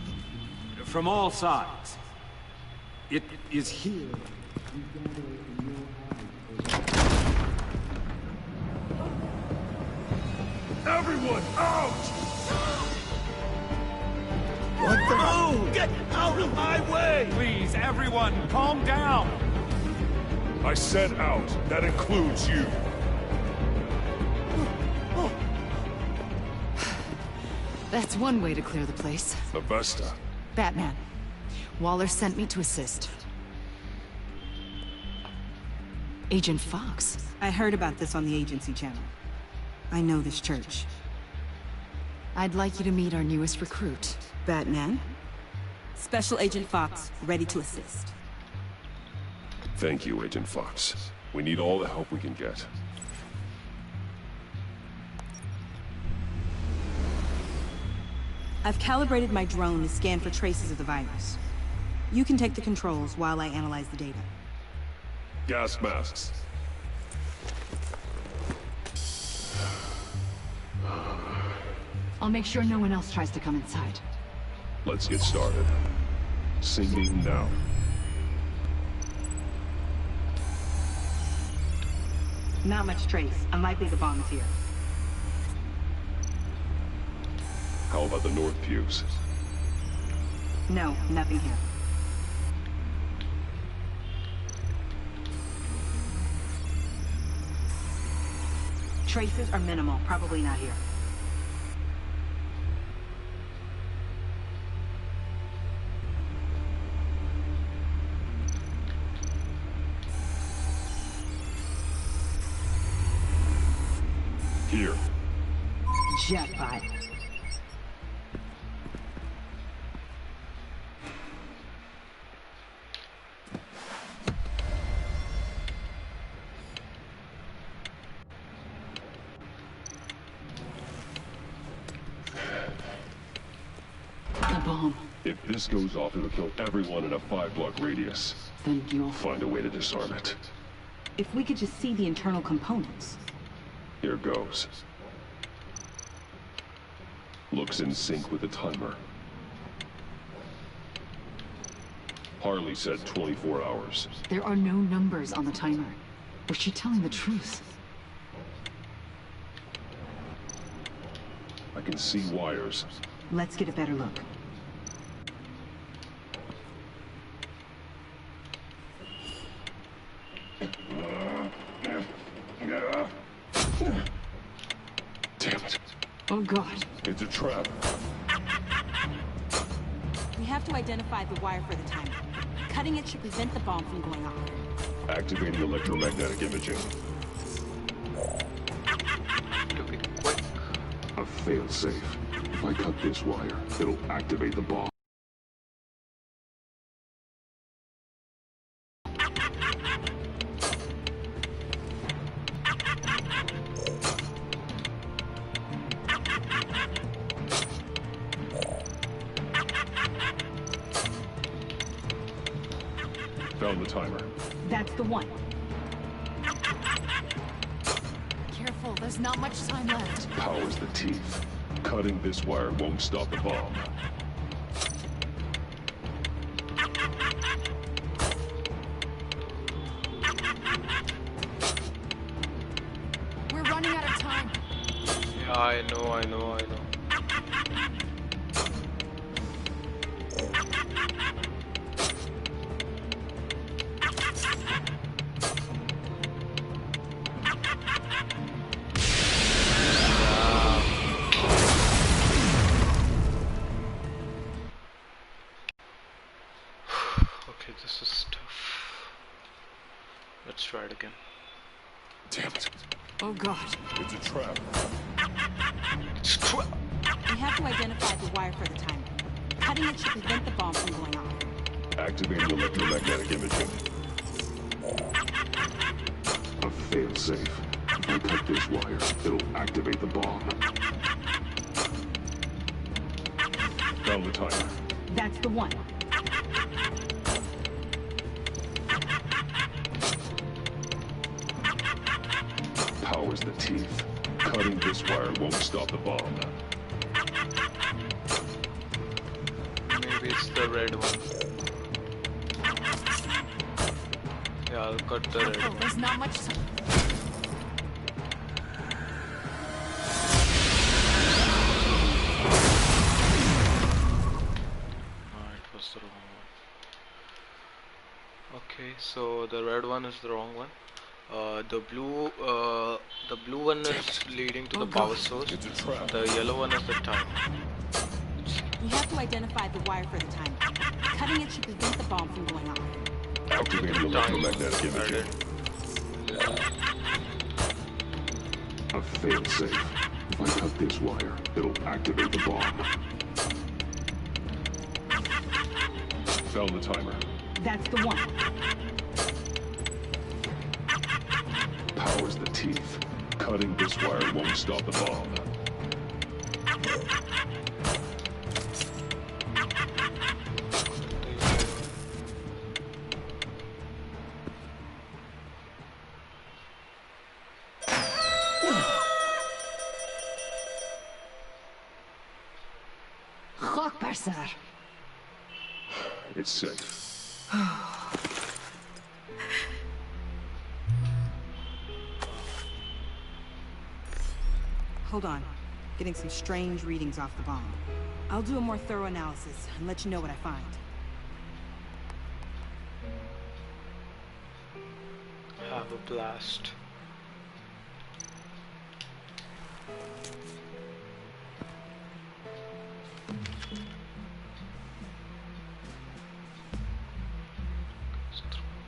S21: From all sides. It is here.
S11: Everyone, out!
S14: What the? Oh, get out of my way!
S21: Please, everyone, calm down.
S8: I said out. That includes you.
S15: That's one way to clear the place.
S8: Avesta.
S15: Batman. Waller sent me to assist. Agent Fox.
S4: I heard about this on the agency channel. I know this church.
S15: I'd like you to meet our newest recruit.
S4: Batman. Special Agent Fox, ready to assist.
S8: Thank you, Agent Fox. We need all the help we can get.
S4: I've calibrated my drone to scan for traces of the virus. You can take the controls while I analyze the data.
S8: Gas masks.
S15: I'll make sure no one else tries to come inside.
S8: Let's get started. Singing now.
S4: Not much trace. Unlikely the bomb is here.
S8: How about the north pews?
S4: No, nothing here. Traces are minimal, probably not here.
S8: Here.
S4: Jetbot.
S8: If this goes off, it'll kill everyone in a 5-block radius.
S4: Then you'll
S8: find a way to disarm it.
S4: If we could just see the internal components.
S8: Here goes. Looks in sync with the timer. Harley said 24 hours.
S15: There are no numbers on the timer. Was she telling the truth?
S8: I can see wires.
S4: Let's get a better look.
S8: Damn it.
S15: Oh god.
S8: It's a trap.
S4: We have to identify the wire for the timer. Cutting it should prevent the bomb from going off.
S8: Activating electromagnetic imaging.
S1: To be quick.
S8: A failsafe. If I cut this wire, it'll activate the bomb. Found the timer.
S15: That's the one.
S5: Careful, there's not much time left.
S8: Powers the teeth. Cutting this wire won't stop the bomb.
S5: We're running out of time.
S1: Yeah, I know. Okay, this is tough. Let's try it again.
S8: Damn it.
S15: Oh god.
S8: It's a trap.
S1: It's a trap.
S4: We have to identify the wire for the timer. Cutting it should prevent the bomb from going off.
S8: Activating electromagnetic imaging. A failsafe. If I cut this wire, it'll activate the bomb. Found the timer.
S15: That's the one.
S8: Powers the teeth. Cutting this wire won't stop the bomb.
S1: Maybe it's the red one. Yeah, I'll cut the red
S5: Careful,
S1: one.
S5: there's not much time.
S1: It was the wrong one. Okay, so the red one is the wrong one. The blue one is leading to the power source. The yellow one is the timer.
S4: We have to identify the wire for the timer. Cutting it should prevent the bomb from going off.
S8: Activating electromagnetic imaging. A failsafe. If I cut this wire, it'll activate the bomb. Found the timer.
S15: That's the one.
S8: Powers the teeth. Cutting this wire won't stop the bomb. It's safe.
S4: Hold on. Getting some strange readings off the bomb. I'll do a more thorough analysis and let you know what I find.
S1: Have a blast.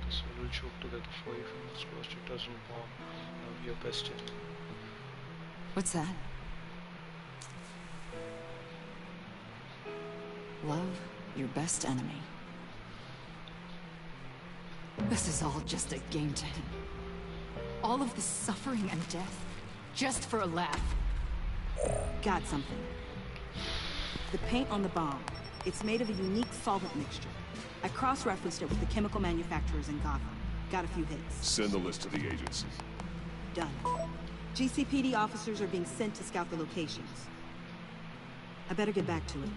S1: This will choke together for you from this ghost. It doesn't bomb. Now your best.
S9: What's that? Love your best enemy.
S5: This is all just a game to him. All of this suffering and death, just for a laugh.
S4: Got something. The paint on the bomb. It's made of a unique solvent mixture. I cross-referenced it with the chemical manufacturers in Gotham. Got a few hits.
S8: Send the list to the agency.
S4: Done. GCPD officers are being sent to scout the locations. I better get back to it.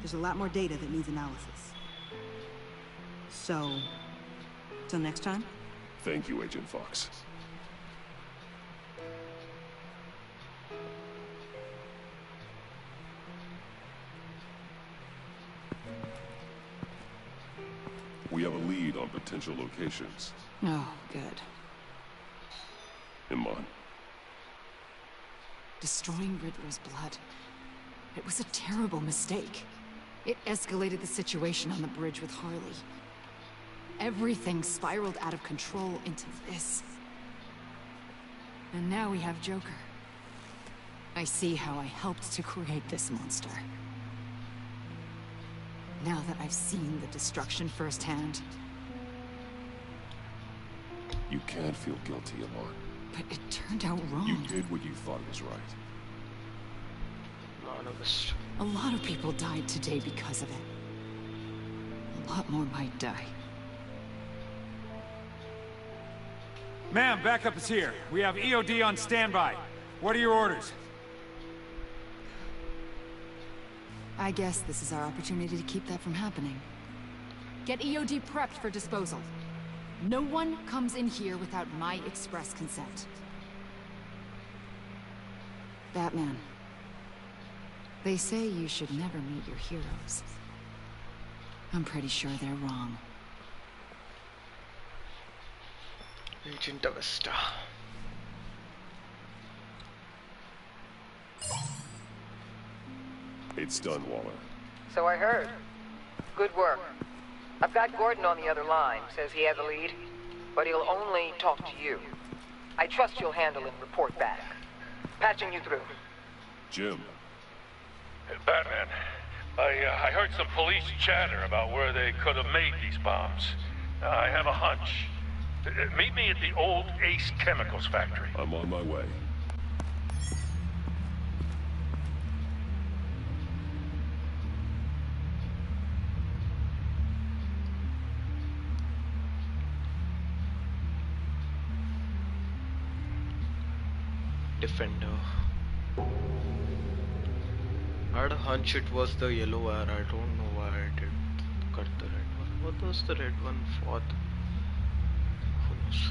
S4: There's a lot more data that needs analysis. So, till next time?
S8: Thank you, Agent Fox. on potential locations.
S15: Oh, good.
S8: Iman.
S15: Destroying Riddler's blood. It was a terrible mistake. It escalated the situation on the bridge with Harley. Everything spiraled out of control into this. And now we have Joker. I see how I helped to create this monster. Now that I've seen the destruction firsthand.
S8: You can't feel guilty, Iman.
S15: But it turned out wrong.
S8: You did what you thought was right.
S1: None of us.
S15: A lot of people died today because of it. A lot more might die.
S21: Ma'am, backup is here. We have EOD on standby. What are your orders?
S15: I guess this is our opportunity to keep that from happening. Get EOD prepped for disposal. No one comes in here without my express consent. Batman. They say you should never meet your heroes. I'm pretty sure they're wrong.
S1: Agent Avesta.
S8: It's done, Waller.
S20: So I heard. Good work. I've got Gordon on the other line. Says he has a lead, but he'll only talk to you. I trust you'll handle and report back. Patching you through.
S8: Jim.
S3: Batman, I heard some police chatter about where they could have made these bombs. I have a hunch. Meet me at the old Ace Chemicals factory.
S8: I'm on my way.
S1: Defender. I had a hunch it was the yellow wire. I don't know why I did cut the red one. What was the red one for? Who knows?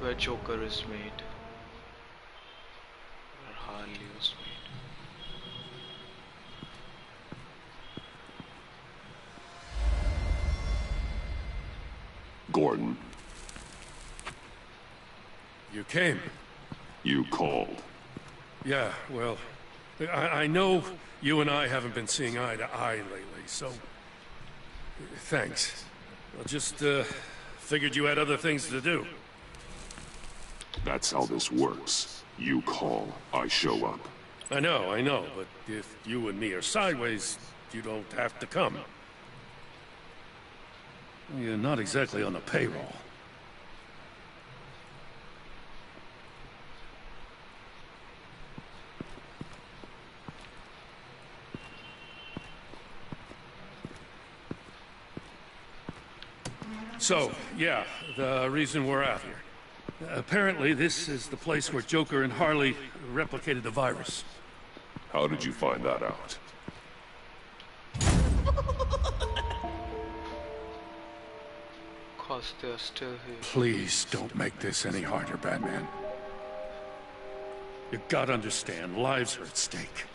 S1: Where Joker is made. Where Harley was made.
S8: Gordon.
S22: You came.
S8: You called.
S22: Yeah, well, I know you and I haven't been seeing eye to eye lately, so... Thanks. I just, figured you had other things to do.
S8: That's how this works. You call, I show up.
S22: I know, but if you and me are sideways, you don't have to come. You're not exactly on the payroll. So, yeah, the reason we're out here. Apparently, this is the place where Joker and Harley replicated the virus.
S8: How did you find that out?
S1: Because they're still here.
S22: Please don't make this any harder, Batman. You gotta understand, lives are at stake.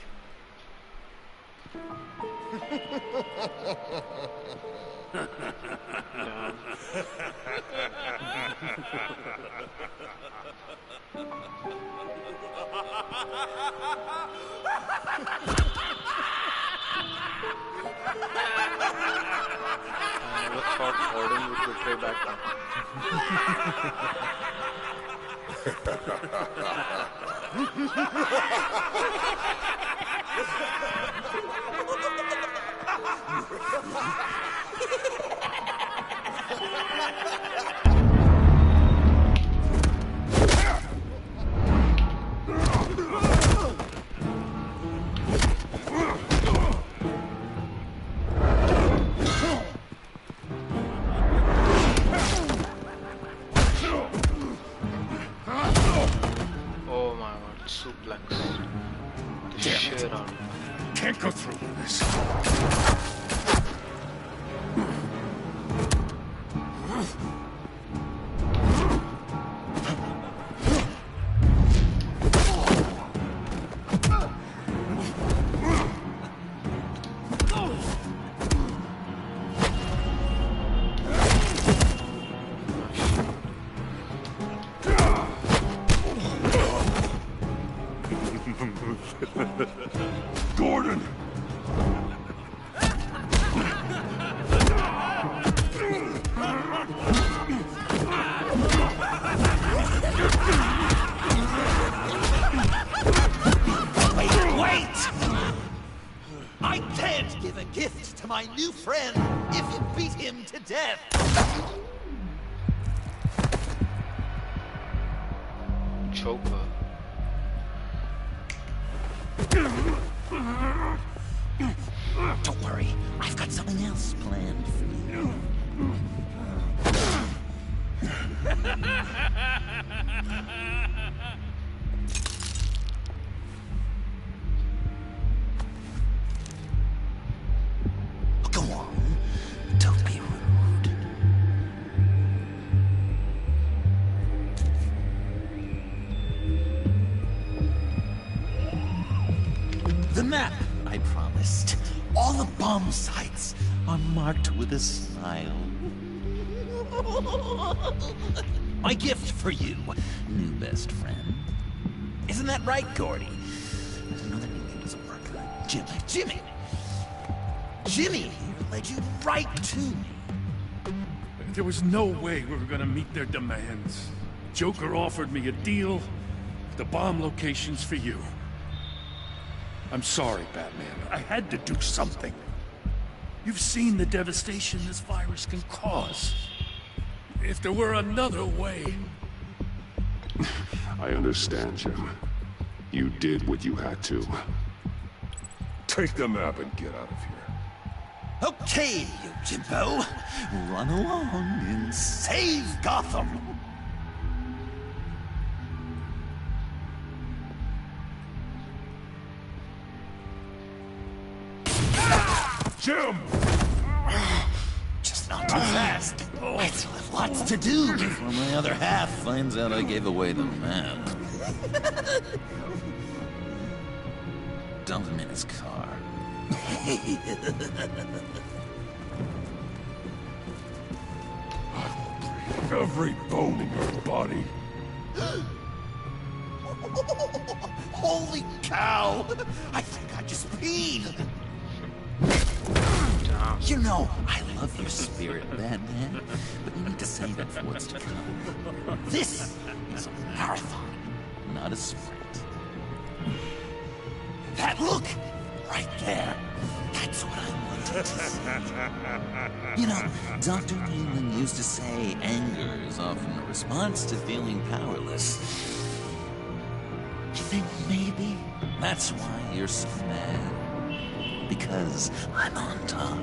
S1: I never thought Gordon would betray Batman. Oh my god, suplex. The shit out of him.
S22: Can't go through with this.
S6: if you beat him to death.
S1: Joker.
S6: Don't worry, I've got something else planned for you. Go on, don't be rude. The map I promised. All the bomb sites are marked with a smile. My gift for you, new best friend. Isn't that right, Gordy? There's another name he doesn't work like Jimmy. Jimmy here led you right to me.
S22: There was no way we were gonna meet their demands. Joker offered me a deal, the bomb locations for you. I'm sorry, Batman. I had to do something. You've seen the devastation this virus can cause. If there were another way...
S8: I understand, Jim. You did what you had to. Take the map and get out of here.
S6: Okay, you Jimbo. Run along and save Gotham.
S8: Jim!
S6: Just not too fast. I still have lots to do before my other half finds out I gave away the map. Dump him in his car.
S8: Every bone in your body.
S6: Holy cow! I think I just peed. You know, I love your spirit, Batman, but you need to save it for what's to come. This is a marathon, not a sprint. That look, right there, that's what I wanted to see. You know, Dr. Newman used to say anger is often a response to feeling powerless. You think maybe that's why you're so mad? Because I'm on top.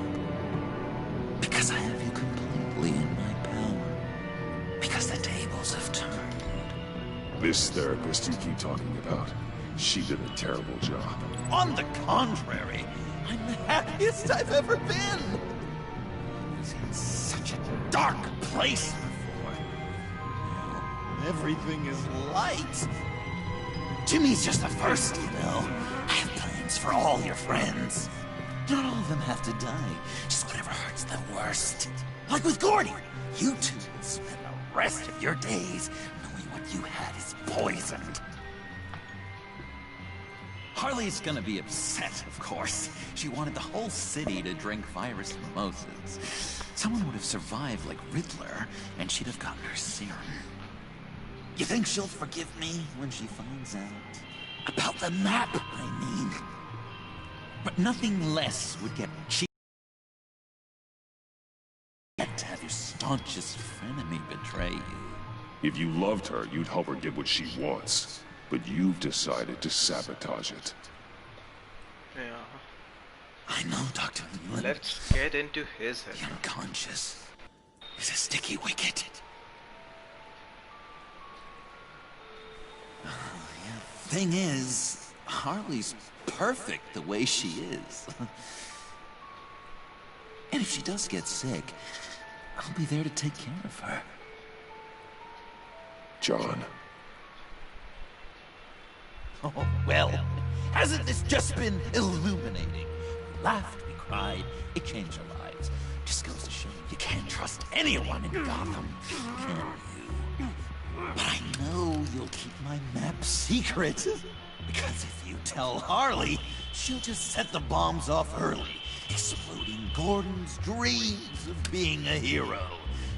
S6: Because I have you completely in my power. Because the tables have turned.
S8: This therapist you keep talking about, she did a terrible job.
S6: On the contrary, I'm the happiest I've ever been. I was in such a dark place before. Now everything is light. Jimmy's just the first, you know. I have plans for all your friends. Not all of them have to die, just whatever hurts them worst. Like with Gordy, you two will spend the rest of your days knowing what you had is poisoned. Harley's gonna be upset, of course. She wanted the whole city to drink virus mimosas. Someone would have survived like Riddler, and she'd have gotten her serum. You think she'll forgive me when she finds out? About the map, I mean. But nothing less would get cheap to have your staunchest frenemy betray you.
S8: If you loved her, you'd help her get what she wants. But you've decided to sabotage it.
S1: Yeah.
S6: I know, Dr. Leland.
S1: Let's get into his head.
S6: The unconscious is a sticky wicket. Thing is, Harley's perfect the way she is. And if she does get sick, I'll be there to take care of her.
S8: John.
S6: Oh, well, hasn't this just been illuminating? We laughed, we cried, it changed our lives. Just goes to show you can't trust anyone in Gotham, can you? But I know you'll keep my map secret. Because if you tell Harley, she'll just set the bombs off early, exploding Gordon's dreams of being a hero.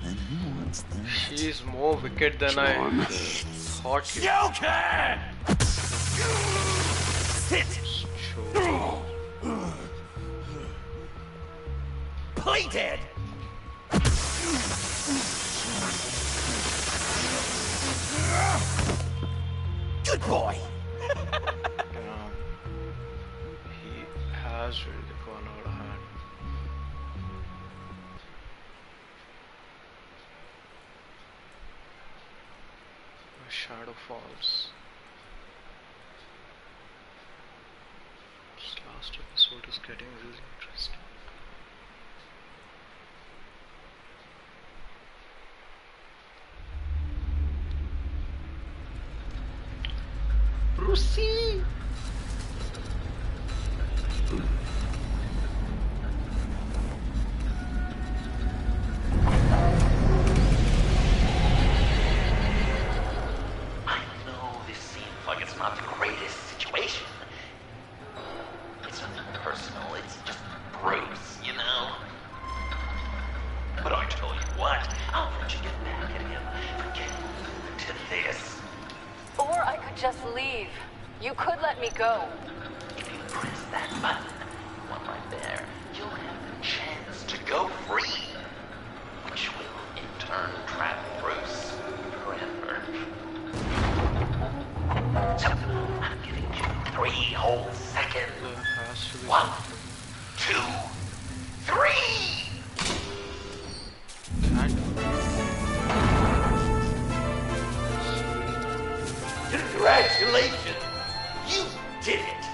S6: And who wants that?
S1: He's more wicked than I thought he was.
S6: Joker! Sit! Push! play dead! Good boy!
S1: He has really gone out of hand. A shadow falls. This last episode is getting really interesting. Brucey!
S10: I know this seems like it's not the greatest situation. It's nothing personal, it's just Bruce, you know? But I tell you what, I'll let you get back at him for getting to this.
S7: Or I could just leave. You could let me go.
S10: If you press that button, one right there, you'll have the chance to go free. Which will, in turn, trap Bruce forever. So, I'm giving you 3 whole seconds. 1, 2, 3! Congratulations! You did it!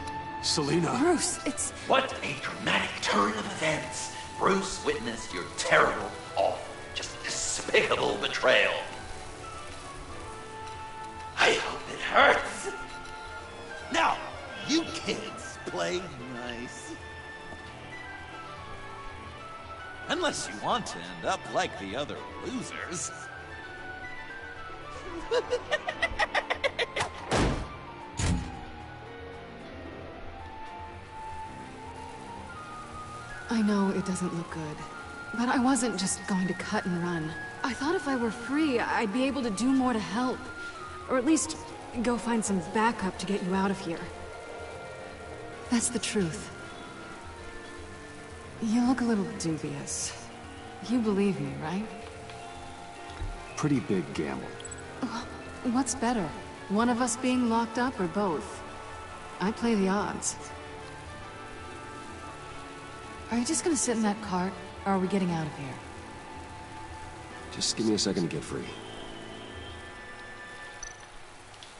S2: Selena.
S9: Bruce, it's...
S10: What a dramatic turn of events! Bruce witnessed your terrible, awful, just despicable betrayal. I hope it hurts!
S6: Now, you kids play nice. Unless you want to end up like the other losers.
S15: I know it doesn't look good, but I wasn't just going to cut and run. I thought if I were free, I'd be able to do more to help. Or at least go find some backup to get you out of here. That's the truth. You look a little dubious. You believe me, right?
S2: Pretty big gamble.
S15: What's better? One of us being locked up or both? I play the odds. Are you just gonna sit in that cart, or are we getting out of here?
S2: Just give me a second to get free.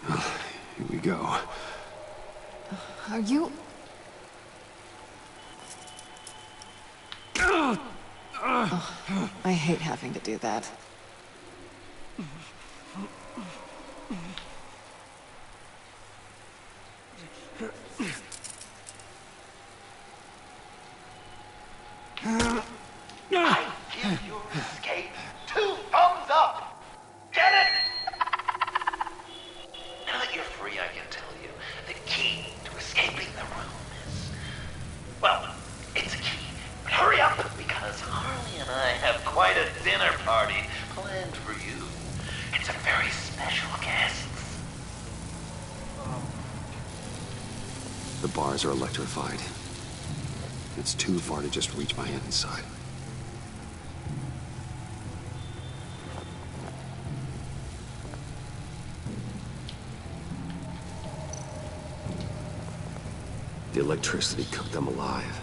S2: Here we go.
S15: Are you... Oh, I hate having to do that.
S10: I give your escape 2 thumbs up! Get it? Now that you're free, I can tell you the key to escaping the room is... Well, it's a key, but hurry up, because Harley and I have quite a dinner party planned for you. And some very special guests.
S2: The bars are electrified. It's too far to just reach my hand inside. The electricity cooked them alive.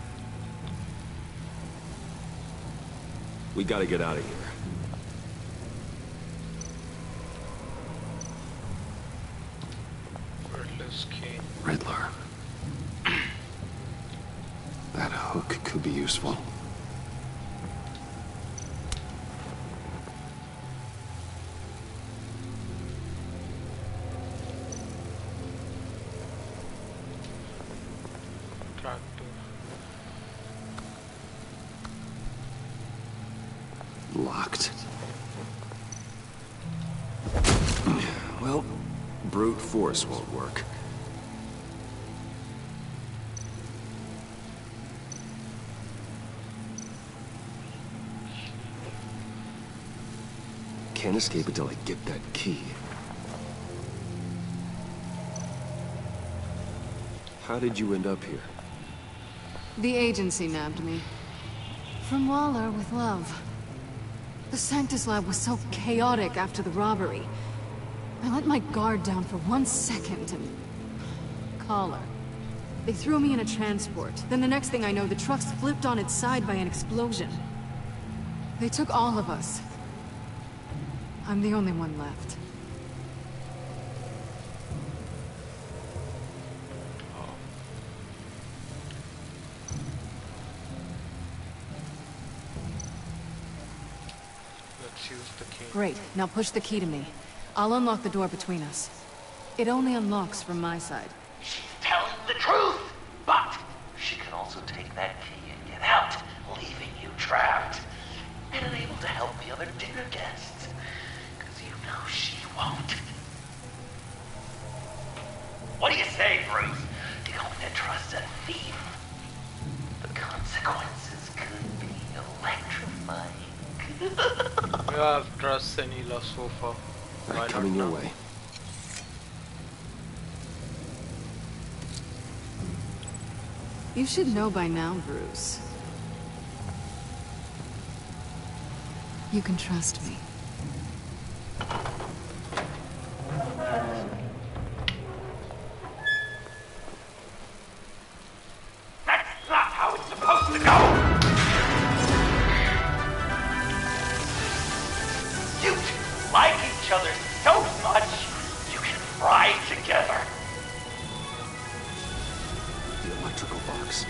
S2: We gotta get out of here. Riddler. That hook could be useful. Locked. Well, brute force won't work. Can't escape until I get that key. How did you end up here?
S15: The agency nabbed me. From Waller with love. The Sanctus lab was so chaotic after the robbery. I let my guard down for 1 second and... call her. They threw me in a transport. Then the next thing I know, the truck's flipped on its side by an explosion. They took all of us. I'm the only one left.
S1: Let's use the key.
S15: Great. Now push the key to me. I'll unlock the door between us. It only unlocks from my side.
S10: She's telling the truth, but she can also take that key and get out, leaving you trapped, and unable to help the other dinner guests, because you know she won't. What do you say, Bruce? You going to trust a thief? The consequences could be electrifying.
S1: You have trust Senila so far.
S18: Right, coming your way.
S15: You should know by now, Bruce. You can trust me.
S10: That's not how it's supposed to go! You two like each other so much, you can fry together.
S18: The electrical box.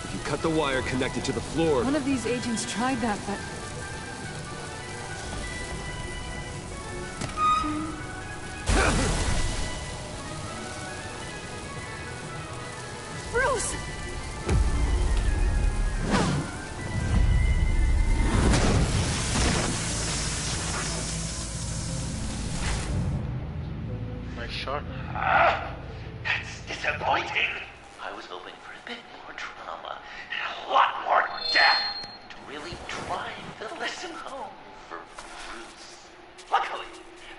S18: We can cut the wire connected to the floor.
S15: One of these agents tried that, but... Bruce!
S1: Nice shot.
S10: That's disappointing. I was hoping for a bit more drama and a lot more death to really drive the lesson home for Bruce. Luckily,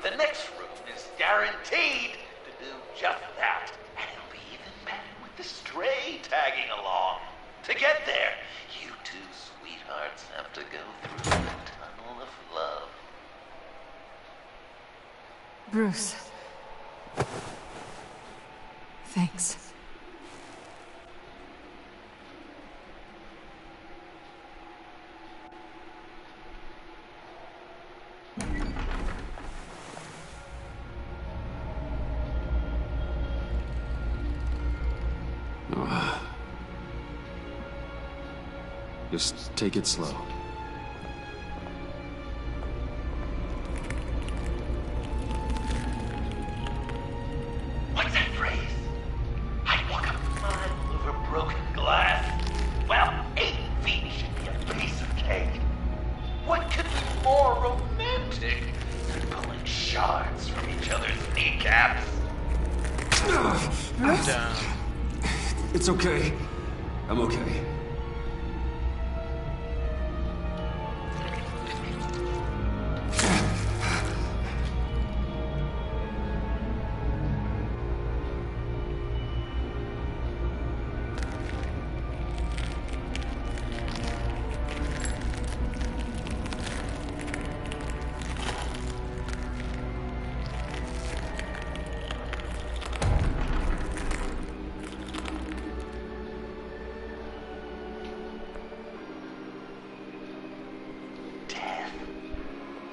S10: the next room is guaranteed to do just that, and it'll be even better with the stray tagging along. To get there, you two sweethearts have to go through the tunnel of love.
S15: Bruce. Thanks.
S18: Just take it slow.
S10: What's that phrase? I'd walk a mile over broken glass. Well, 8 feet should be a piece of cake. What could be more romantic than pulling shards from each other's kneecaps?
S18: It's okay. I'm okay.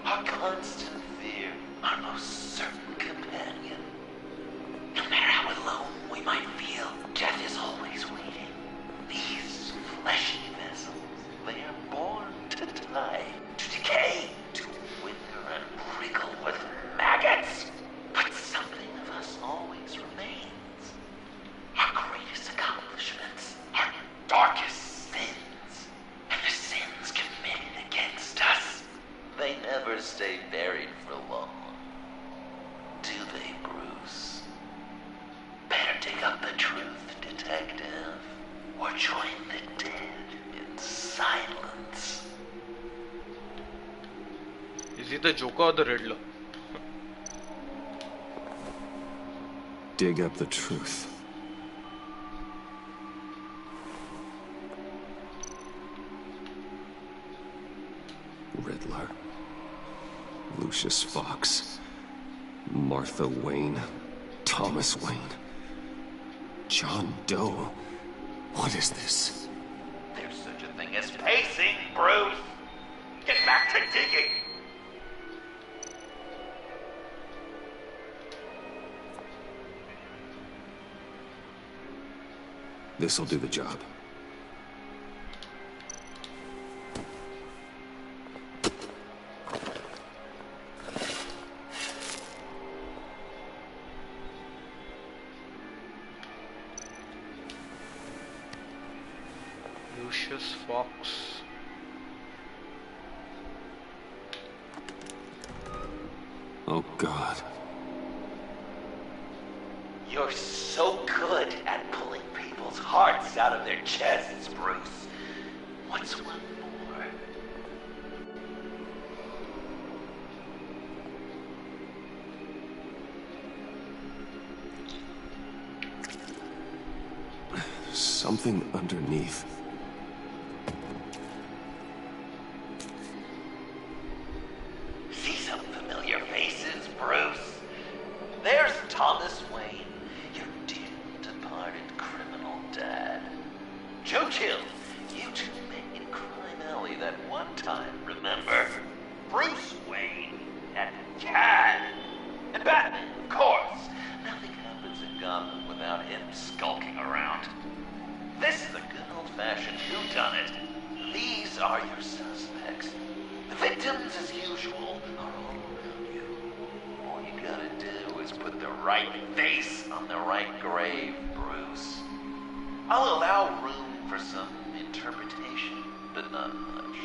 S10: Our constant fear, our most certain companion. No matter how alone we might feel, death is always waiting. These fleshy vessels, they are born to die, to decay, to wither and wriggle with maggots. But something of us always remains. Our greatest accomplishments, our darkest sins, and the sins committed against us. They never stay buried for long. Do they, Bruce? Better dig up the truth, detective, or join the dead in silence.
S1: Is he the Joker or the Riddler?
S18: Dig up the truth. Riddler. Lucius Fox. Martha Wayne. Thomas Wayne. John Doe. What is this?
S10: There's such a thing as pacing, Bruce! Get back to digging!
S18: This'll do the job.
S1: Lucius Fox.
S18: Oh, God.
S10: You're so good at pulling people's hearts out of their chests, Bruce. What's one more?
S18: Something underneath.
S10: See some familiar faces, Bruce? There's Thomas Wayne, your dear departed criminal dad. Joe Chill, you two met in Crime Alley that one time, remember? Bruce Wayne and Cat. And Batman, of course. Nothing happens in Gotham without him skulking around. This is a good old-fashioned whodunit. These are your suspects. The victims, as usual, are all around you. All you gotta do is put the right face on the right grave, Bruce. I'll allow room for some interpretation, but not much.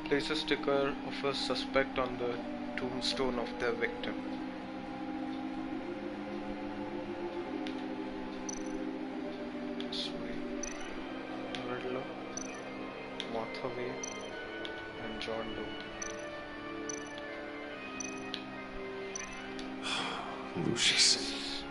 S1: Place a sticker of a suspect on the tombstone of their victim. Sweet. Riddler, Martha Wayne, and John Doe.
S18: Lucius.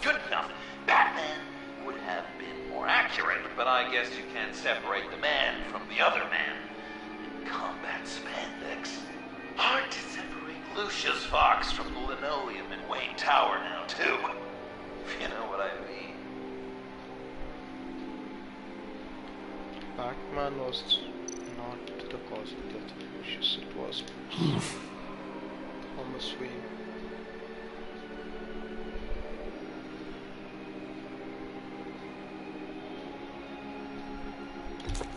S10: Good enough. Batman would have been more accurate, but I guess you can't separate the man from the other man. In combat spandex. Hard to separate Lucius Fox from the linoleum in Wayne Tower now, too. If you know what I mean.
S1: Batman was not the cause of death of Lucius, it was Thomas Wayne.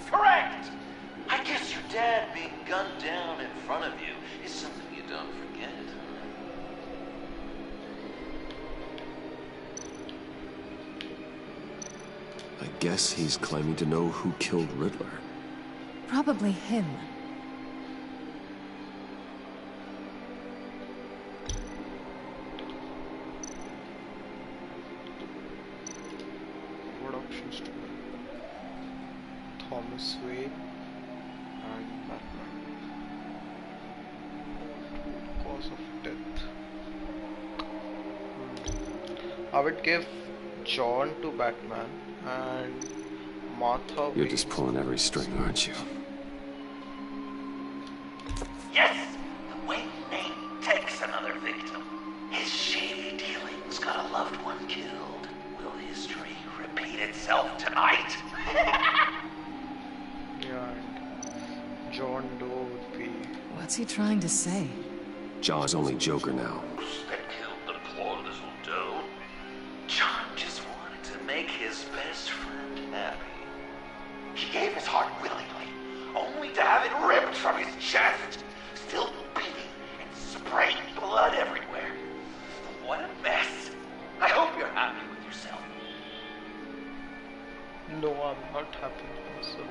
S10: Correct! I guess your dad being gunned down in front of you is something you don't forget.
S18: I guess he's claiming to know who killed Riddler.
S15: Probably him.
S1: What options do we have? Thomas Wayne and Batman. Cause of death. I would give John to Batman and Martha
S18: You're
S1: Wayne.
S18: just pulling every string, aren't you?
S10: Yes! The Wayne name takes another victim. His shady dealings got a loved one killed. Will history repeat itself tonight?
S1: Yeah, and John Doe would be...
S15: What's he trying to say?
S18: John's only Joker now.
S10: That killed the poor little Doe. John just wanted to make his best friend happy. He gave his heart willingly, only to have it ripped from his chest, still beating and spraying blood everywhere. What a mess. I hope you're happy with yourself.
S1: No, I'm not happy with myself.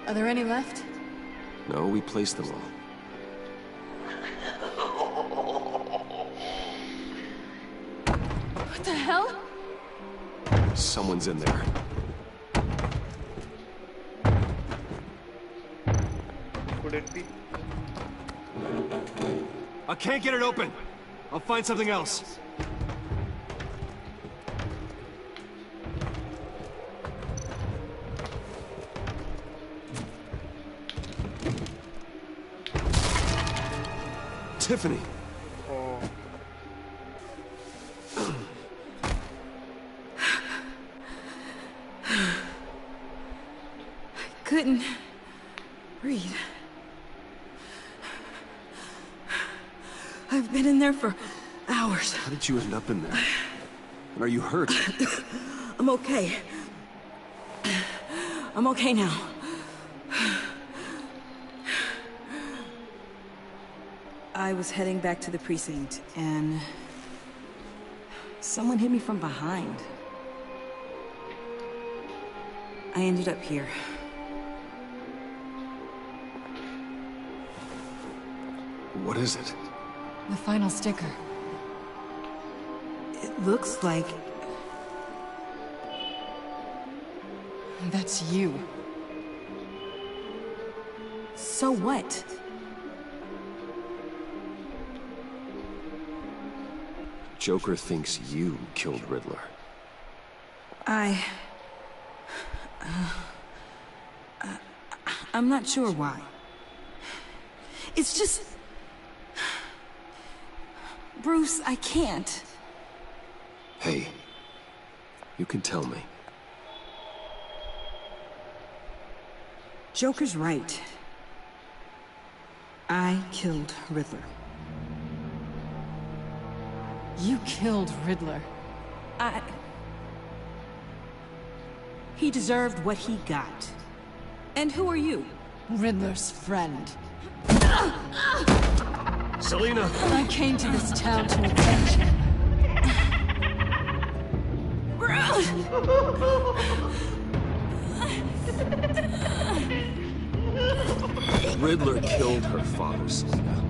S15: Are there any left?
S18: No, we placed them all.
S15: What the hell?
S18: Someone's in there.
S1: Could it be?
S18: I can't get it open. I'll find something else. Tiffany.
S1: Oh.
S4: I couldn't breathe. I've been in there for hours.
S18: How did you end up in there? And are you hurt?
S4: I'm okay. I'm okay now. I was heading back to the precinct, and someone hit me from behind. I ended up here.
S18: What is it?
S15: The final sticker.
S4: It looks like...
S15: That's you.
S4: So what?
S18: Joker thinks you killed Riddler.
S4: I'm not sure why. It's just... Bruce, I can't.
S18: Hey, you can tell me.
S4: Joker's right. I killed Riddler.
S15: You killed Riddler.
S4: He deserved what he got. And who are you?
S15: Riddler's friend.
S18: Selina!
S15: I came to this town to avenge him.
S18: Riddler killed her father, Selina.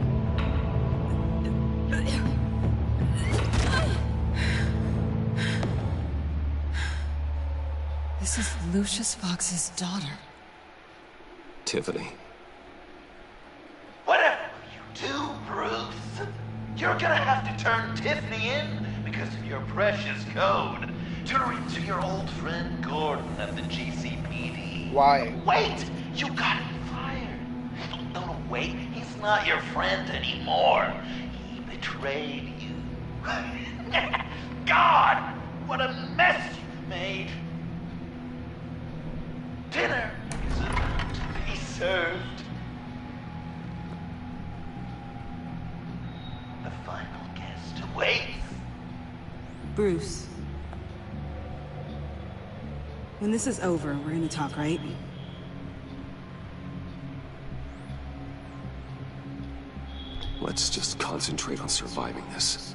S15: This is Lucius Fox's daughter.
S18: Tiffany.
S10: Whatever you do, Bruce, you're gonna have to turn Tiffany in because of your precious code. Turn her into your old friend Gordon at the GCPD.
S1: Why?
S10: Wait! You got him fired. No, wait. He's not your friend anymore. He betrayed you. God! What a mess you've made. Dinner is about to be served. The final guest awaits.
S4: Bruce. When this is over, we're gonna talk, right?
S18: Let's just concentrate on surviving this.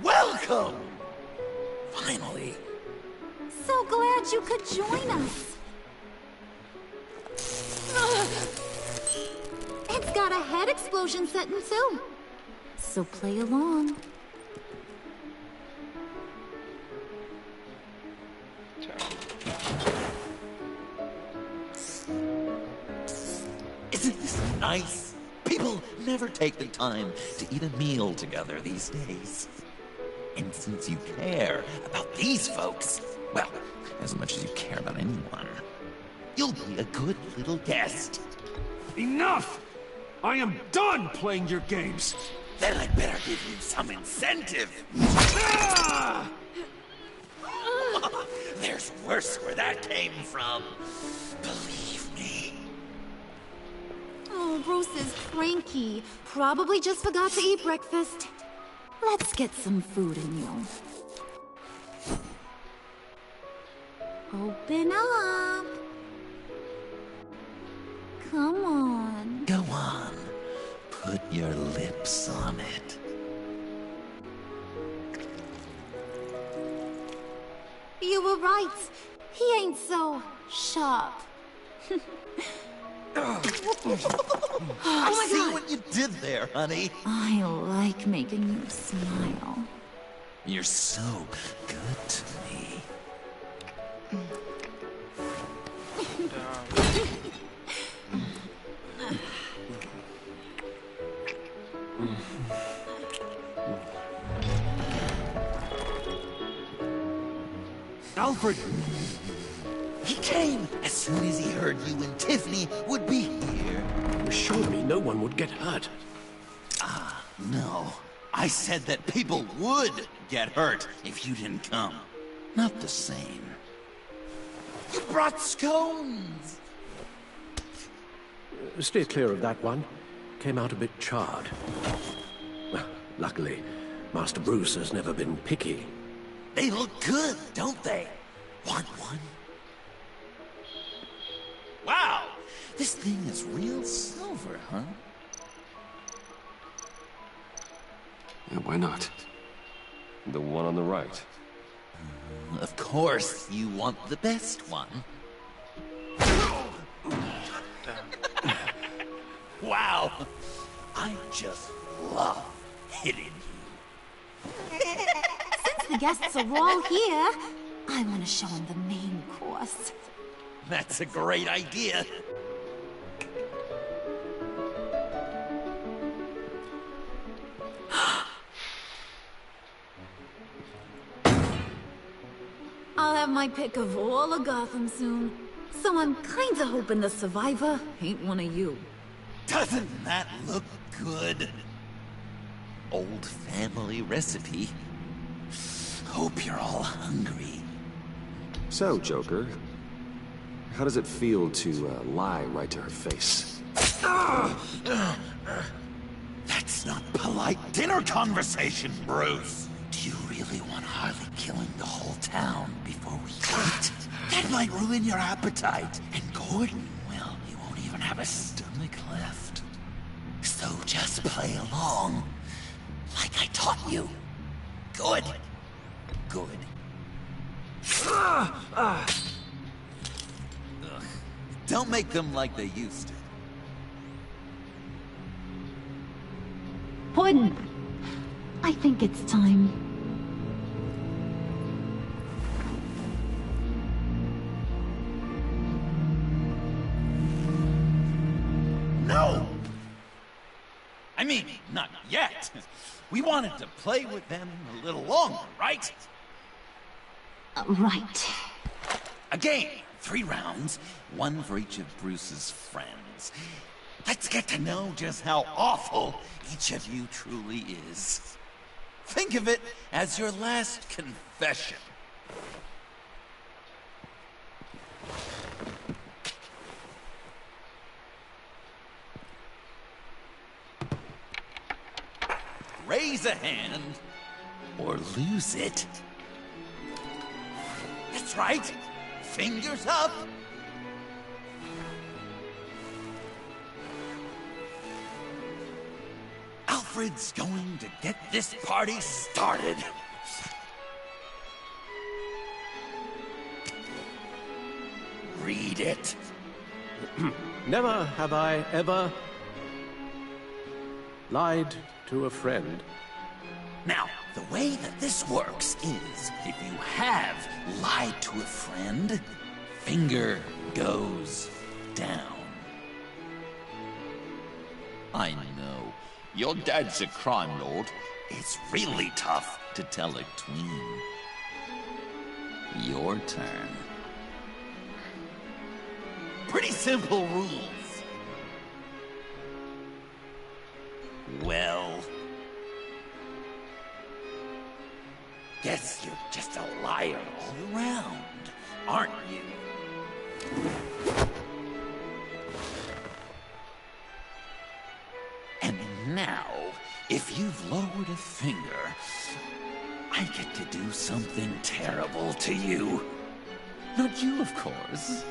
S6: Welcome! Finally.
S5: So glad you could join us. It's got a head explosion setting too. So play along.
S6: Isn't this nice? People never take the time to eat a meal together these days. And since you care about these folks, well, as much as you care about anyone, you'll be a good little guest.
S22: Enough! I am done playing your games.
S6: Then I'd better give you some incentive.
S22: Ah!
S6: worse where that came from. Believe me.
S5: Oh, Bruce is cranky. Probably just forgot to eat breakfast. Let's get some food in you. Open up. Come on.
S6: Go on. Put your lips on it.
S5: You were right. He ain't so sharp.
S6: I see what you did there, honey.
S5: I like making you smile.
S6: You're so good to me.
S21: Alfred!
S6: He came as soon as he heard you and Tiffany would be here.
S21: Surely no one would get hurt.
S6: Ah, no. I said that people would get hurt if you didn't come. Not the same. You brought scones!
S21: Stay clear of that one. Came out a bit charred. Well, luckily, Master Bruce has never been picky.
S6: They look good, don't they? Want one? Wow! This thing is real silver, huh?
S18: Yeah, why not? The one on the right.
S6: Of course, you want the best one. Wow! I just love hitting you.
S5: Since the guests are all here, I want to show them the main course.
S6: That's a great idea.
S5: I'll have my pick of all of Gotham soon, so I'm kinda hoping the survivor ain't one of you.
S6: Doesn't that look good? Old family recipe. Hope you're all hungry.
S18: So, Joker, how does it feel to lie right to her face?
S6: That's not polite dinner conversation, Bruce. Do you really want Harley killing the whole town before we eat? That might ruin your appetite. And Gordon, well, he won't even have a stomach left. So just play along, like I taught you. Good. Good. Don't make them like they used to.
S5: Puddin', I think it's time.
S6: No! I mean, not yet. We wanted to play with them a little longer, right?
S5: Right.
S6: A game. 3 rounds, 1 for each of Bruce's friends. Let's get to know just how awful each of you truly is. Think of it as your last confession. Raise a hand, or lose it. That's right. Fingers up. Alfred's going to get this party started. Read it.
S21: Never have I ever lied to a friend.
S6: Now, the way that this works is, if you have lied to a friend, finger goes down. I know. Your dad's a crime lord. It's really tough to tell a tween. Your turn. Pretty simple rules. Well, guess you're just a liar all around. aren't you? And now, if you've lowered a finger, I get to do something terrible to you. Not you, of course.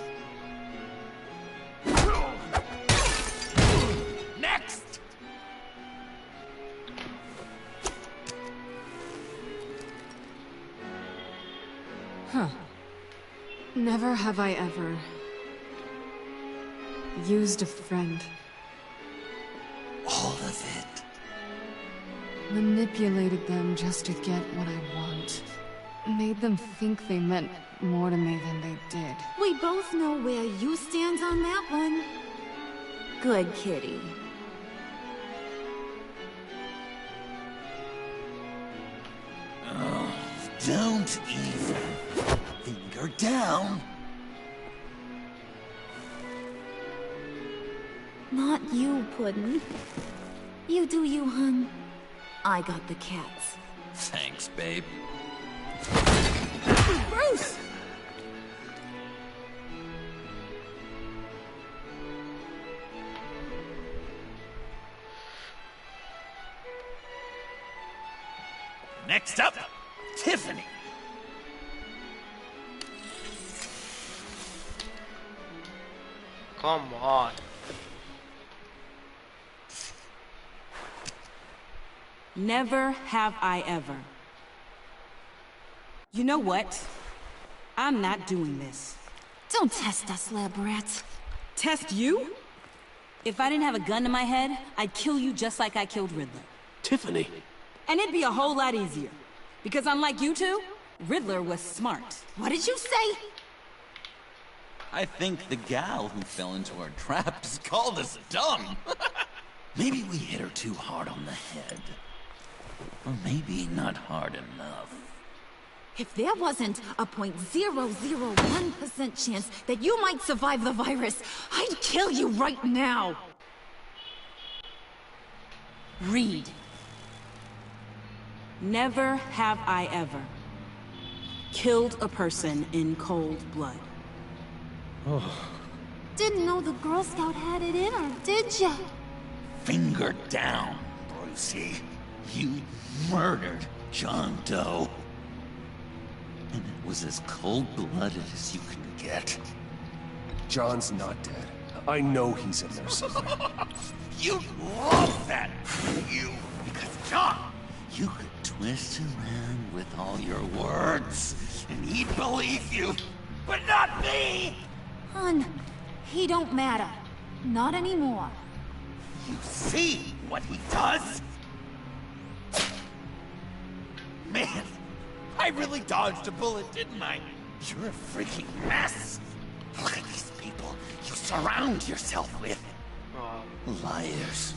S6: Next!
S15: Huh. Never have I ever used a friend.
S6: All of it.
S15: Manipulated them just to get what I want. Made them think they meant more to me than they did.
S5: We both know where you stand on that one. Good kitty.
S6: Oh, don't even. Finger down.
S5: Not you, Puddin'. You do you, hun. I got the cats.
S6: Thanks, babe.
S5: Bruce!
S6: Next up, Tiffany.
S1: Come on.
S4: Never have I ever. You know what? I'm not doing this.
S5: Don't test us, lab rats.
S4: Test you? If I didn't have a gun to my head, I'd kill you just like I killed Riddler.
S21: Tiffany.
S4: And it'd be a whole lot easier. Because unlike you two, Riddler was smart.
S5: What did you say?
S6: I think the gal who fell into our trap just called us dumb. Maybe we hit her too hard on the head. Or maybe not hard enough.
S5: If there wasn't a 0.001% chance that you might survive the virus, I'd kill you right now.
S4: Read. Never have I ever killed a person in cold blood.
S5: Didn't know the Girl Scout had it in her, did ya?
S6: Finger down, Brucey. You murdered John Doe. And it was as cold-blooded as you can get.
S18: John's not dead. I know he's in there somewhere.
S6: You love that, you. Because John, you could twist around with all your words, and he'd believe you, but not me!
S5: Hun, he don't matter. Not anymore.
S6: You see what he does? Man, I really dodged a bullet, didn't I? You're a freaking mess. Look at these people you surround yourself with. Liars.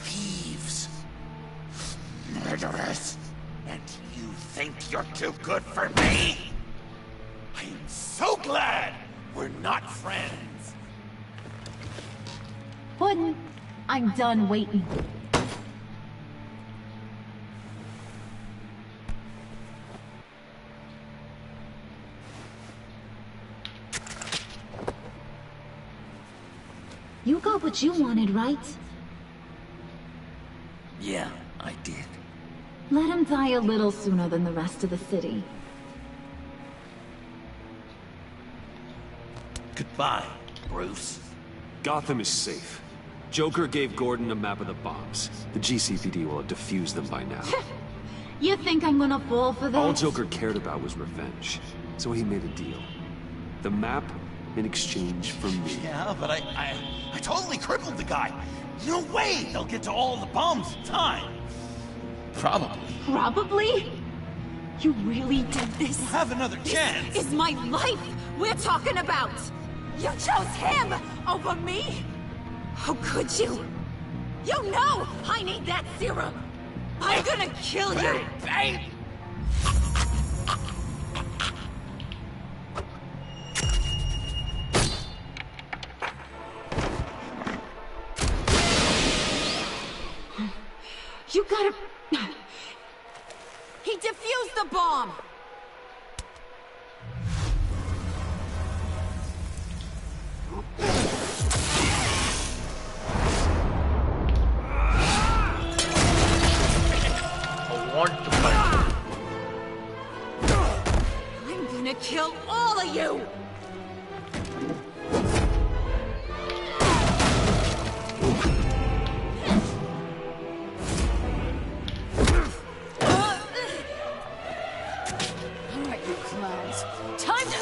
S6: Thieves. Murderers. And you think you're too good for me? I am so glad we're not friends.
S5: Puddin', I'm done waiting. You got what you wanted, right?
S6: Yeah, I did.
S5: Let him die a little sooner than the rest of the city.
S6: Goodbye, Bruce.
S2: Gotham is safe. Joker gave Gordon a map of the bombs. The GCPD will have defused them by now.
S5: You think I'm gonna fall for that?
S2: All Joker cared about was revenge, so he made a deal. The map in exchange for me.
S6: Yeah, but I totally crippled the guy. No way they'll get to all the bombs in time. Probably.
S5: Probably? You really did this?
S6: We'll have another chance.
S5: This is my life we're talking about. You chose him over me? How could you? You know I need that serum. I'm gonna kill you.
S6: Babe!
S5: You gotta... He defused the bomb! kill all of you! Alright, you clowns. Time to...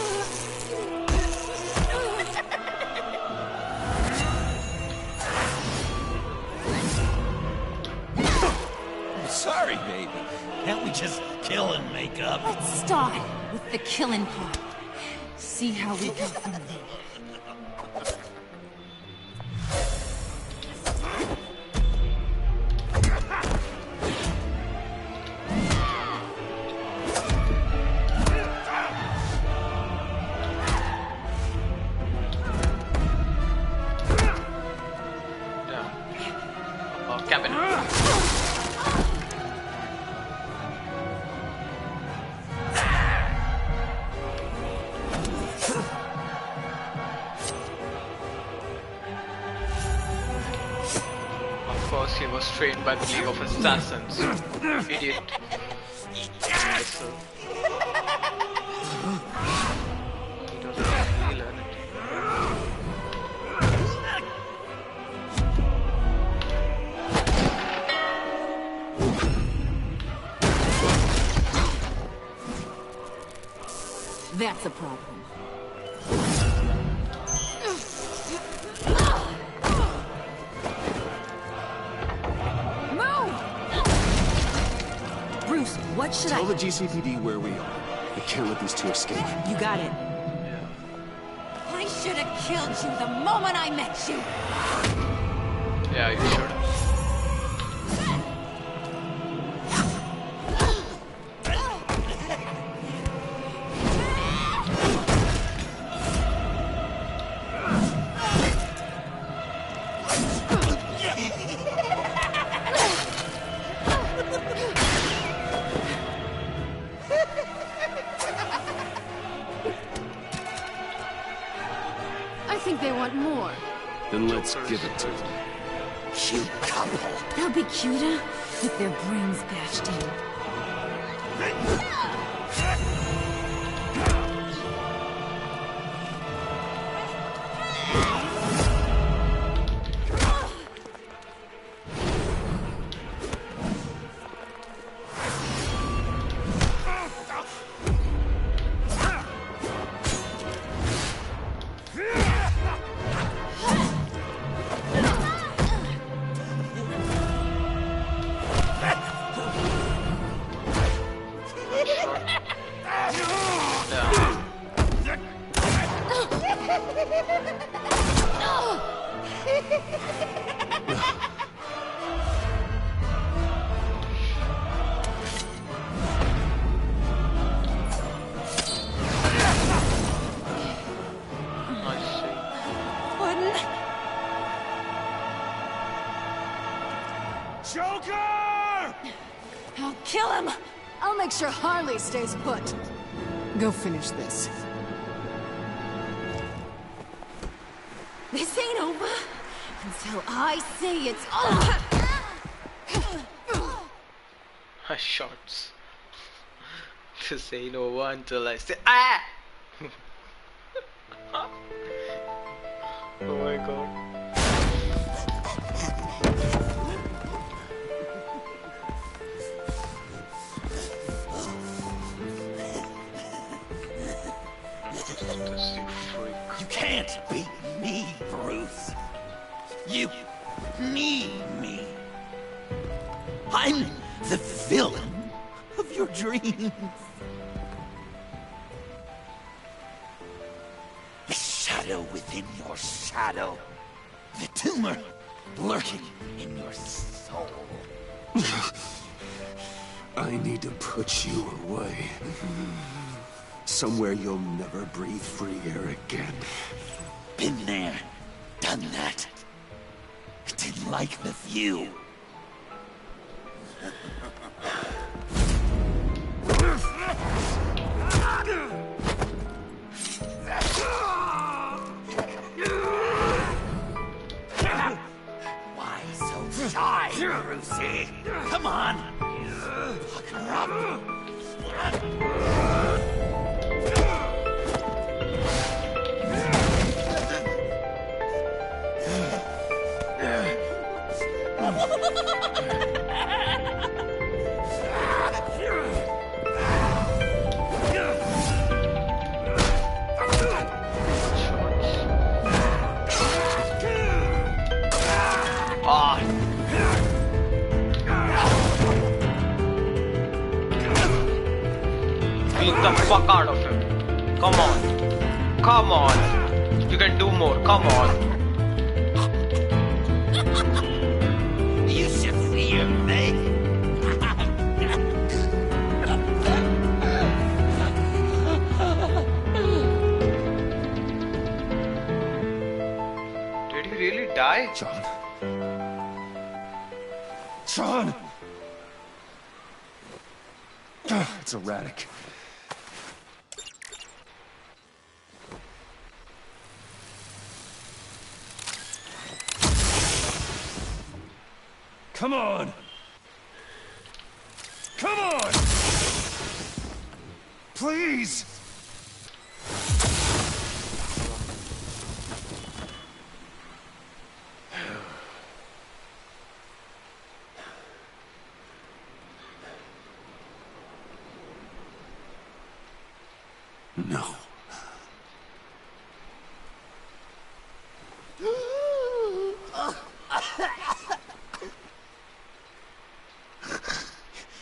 S6: Sorry, baby. Can't we just kill and make up?
S5: Let's start with the killing part. See how we go from there.
S1: Cabin. Of course, he was trained by the League of Assassins. Idiot. Yes, sir. He doesn't really learn it.
S5: That's a problem.
S15: Bruce, what should
S2: Tell the GCPD where we are. We can't let these two escape.
S15: You got it.
S5: I should have killed you the moment I met you.
S1: Yeah, you should have.
S5: I think they want more.
S2: Then let's give it to them.
S6: Cute couple.
S5: They'll be cuter with their brains bashed in.
S15: Joker! I'll kill him! I'll make sure Harley stays put. Go finish this.
S5: This ain't over until I say it's over.
S1: Shots. This ain't over until I say ah. Oh my god.
S6: You can't beat me, Bruce. You need me. I'm the villain of your dreams. The shadow within your shadow. The tumor lurking in your soul.
S2: I need to put you away. Somewhere you'll never breathe free air again.
S6: Been there, done that. Didn't like the view. Why so shy, Brucey? Come on. Fuck her up.
S1: the fuck out of him. Come on. Come on. You can do more. Come on.
S6: You should see your face.
S1: Did he really die?
S18: John. John! It's erratic. Come on! Come on! Please!
S8: No.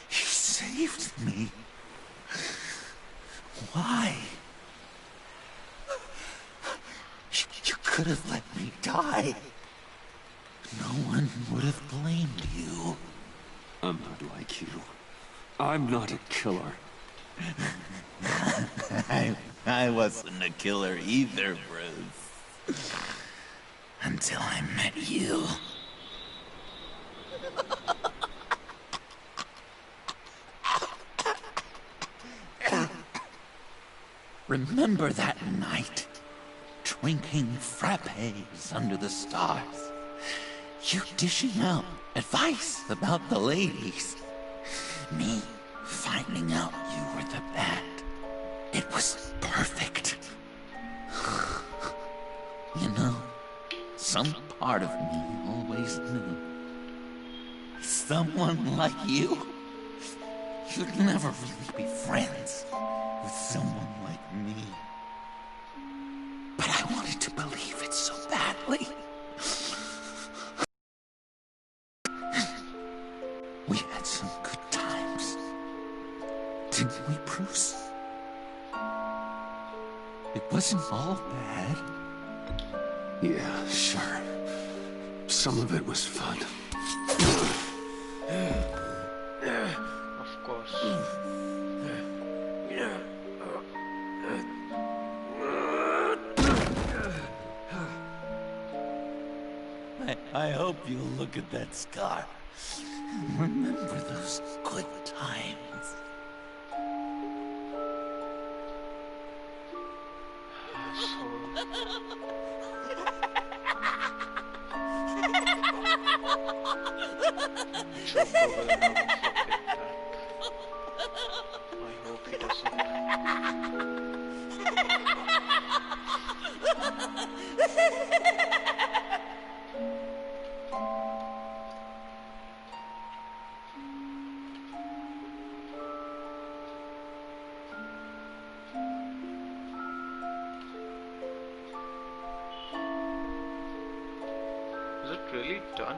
S6: You saved me. Why? You could have let me die. No one would have blamed you.
S18: I'm not like you. I'm not a killer.
S6: I wasn't a killer either, Bruce. Until I met you. Remember that night? Drinking frappes under the stars. You dishing out advice about the ladies. Me finding out you were the bad. It was perfect. You know, some part of me always knew. Someone like you, you'd never really be friends with someone like me. But I wanted to believe it so badly. We had some good times. Didn't we, Bruce? It wasn't all bad.
S18: Yeah, sure. Some of it was fun.
S1: Of course.
S6: I hope you'll look at that scar and remember those good times.
S1: Joker will never forget that. I hope he doesn't. Is it really done?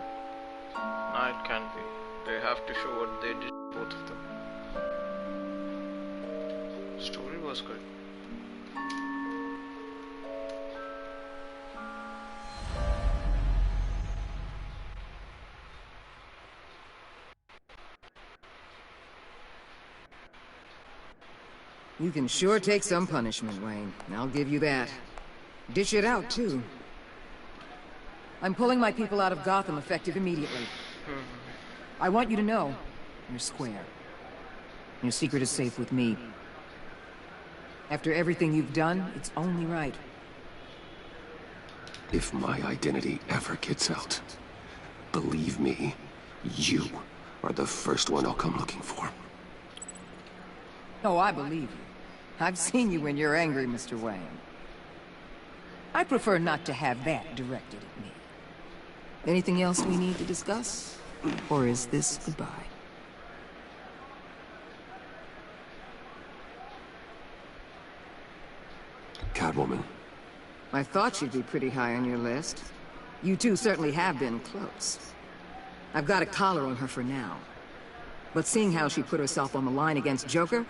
S1: No, it can't be. They have to show what they did, both of them. Story was good.
S9: You can sure take some punishment, Wayne. I'll give you that. Dish it out, too. I'm pulling my people out of Gotham effective immediately. I want you to know, you're square. Your secret is safe with me. After everything you've done, it's only right.
S18: If my identity ever gets out, believe me, you are the first one I'll come looking for.
S9: Oh, I believe you. I've seen you when you're angry, Mr. Wayne. I prefer not to have that directed at me. Anything else we need to discuss? Or is this goodbye?
S18: Catwoman.
S9: I thought you'd be pretty high on your list. You two certainly have been close. I've got a collar on her for now. But seeing how she put herself on the line against Joker,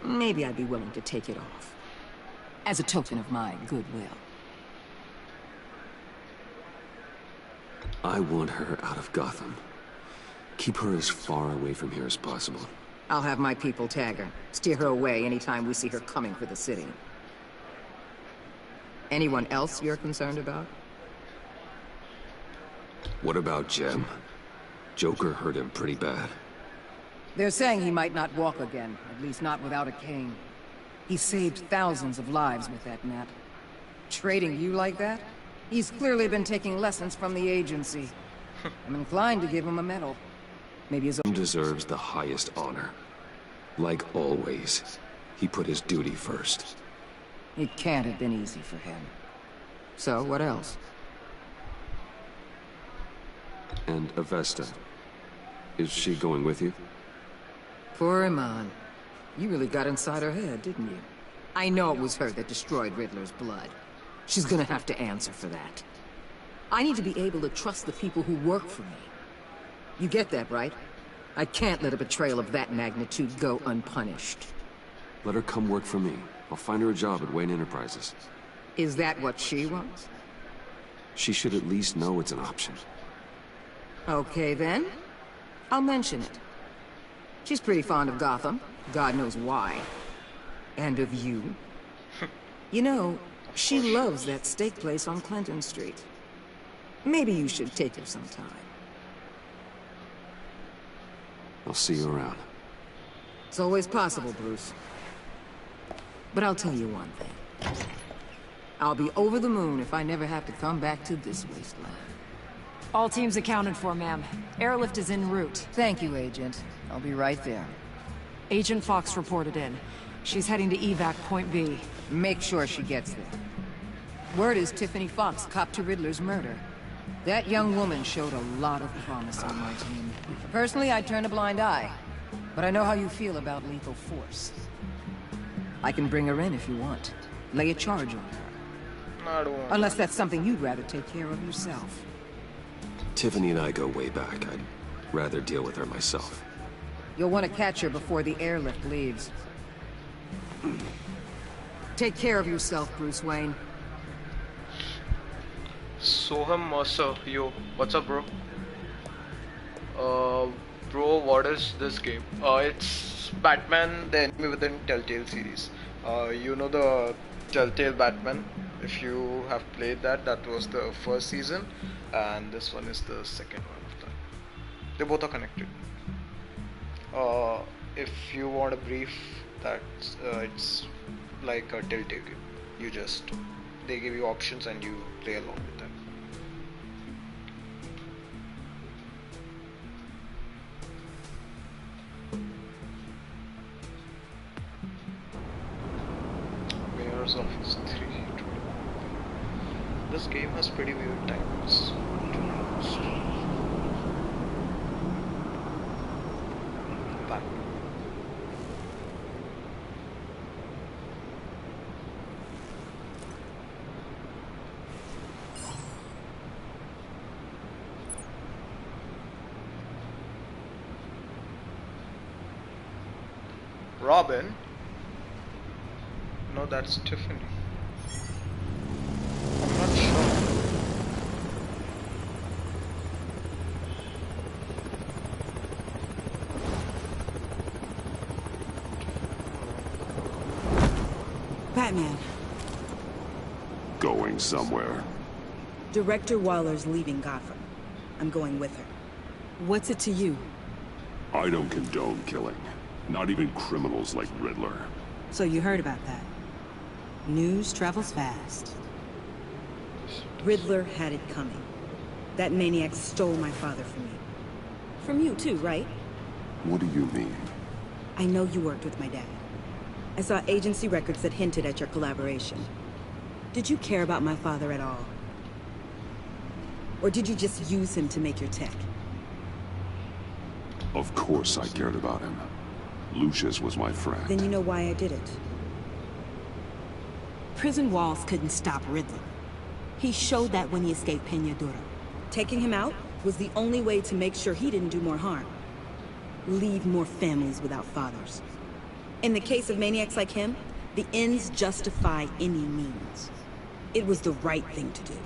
S9: maybe I'd be willing to take it off. As a token of my goodwill.
S2: I want her out of Gotham. Keep her as far away from here as possible.
S9: I'll have my people tag her. Steer her away anytime we see her coming for the city. Anyone else you're concerned about?
S2: What about Jem? Joker hurt him pretty bad.
S9: They're saying he might not walk again, at least not without a cane. He saved thousands of lives with that map. Trading you like that? He's clearly been taking lessons from the agency. I'm inclined to give him a medal. Maybe his own
S2: deserves the highest honor. Like always, he put his duty first.
S9: It can't have been easy for him. So, what else?
S2: And Avesta. Is she going with you?
S9: Poor Iman. You really got inside her head, didn't you? I know it was her that destroyed Riddler's blood. She's gonna have to answer for that. I need to be able to trust the people who work for me. You get that, right? I can't let a betrayal of that magnitude go unpunished.
S2: Let her come work for me. I'll find her a job at Wayne Enterprises.
S9: Is that what she wants?
S2: She should at least know it's an option.
S9: Okay, then. I'll mention it. She's pretty fond of Gotham. God knows why. And of you. You know, she loves that steak place on Clinton Street. Maybe you should take her sometime.
S2: I'll see you around.
S9: It's always possible, Bruce. But I'll tell you one thing. I'll be over the moon if I never have to come back to this wasteland.
S15: All teams accounted for, ma'am. Airlift is en route.
S9: Thank you, Agent. I'll be right there.
S15: Agent Fox reported in. She's heading to evac Point B.
S9: Make sure she gets there. Word is Tiffany Fox copped to Riddler's murder. That young woman showed a lot of promise on my team. Personally, I'd turn a blind eye. But I know how you feel about lethal force. I can bring her in if you want. Lay a charge on her.
S1: I don't want
S9: Unless that's something you'd rather take care of yourself.
S2: Tiffany and I go way back. I'd rather deal with her myself.
S9: You'll want to catch her before the airlift leaves. Take care of yourself, Bruce Wayne.
S1: Soham Mercer, yo, what's up, bro? Bro, what is this game? It's Batman, the enemy within Telltale series. You know the Telltale Batman? If you have played that, that was the first season, and this one is the second one of that. They both are connected. If you want a brief, that's it's like a Telltale game. They give you options and you play along with them. Mayor's Office 3. This game has pretty weird titles. Back. Robin? No, that's Tiffany. I'm not sure.
S4: Batman.
S8: Going somewhere.
S4: Director Waller's leaving Gotham. I'm going with her.
S15: What's it to you?
S8: I don't condone killing. Not even criminals like Riddler.
S4: So you heard about that. News travels fast. Riddler had it coming. That maniac stole my father from me. From you too, right?
S8: What do you mean?
S4: I know you worked with my dad. I saw agency records that hinted at your collaboration. Did you care about my father at all? Or did you just use him to make your tech?
S8: Of course I cared about him. Lucius was my friend.
S4: Then you know why I did it. Prison walls couldn't stop Riddler. He showed that when he escaped Peña Duro. Taking him out was the only way to make sure he didn't do more harm. Leave more families without fathers. In the case of maniacs like him, the ends justify any means. It was the right thing to do.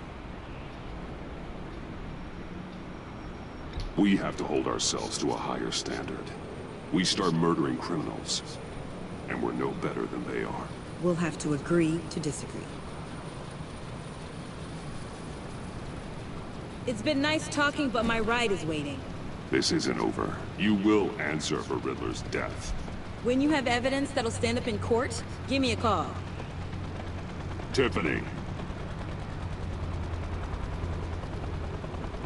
S8: We have to hold ourselves to a higher standard. We start murdering criminals, and we're no better than they are.
S4: We'll have to agree to disagree. It's been nice talking, but my ride is waiting.
S8: This isn't over. You will answer for Riddler's death.
S4: When you have evidence that'll stand up in court, give me a call.
S8: Tiffany.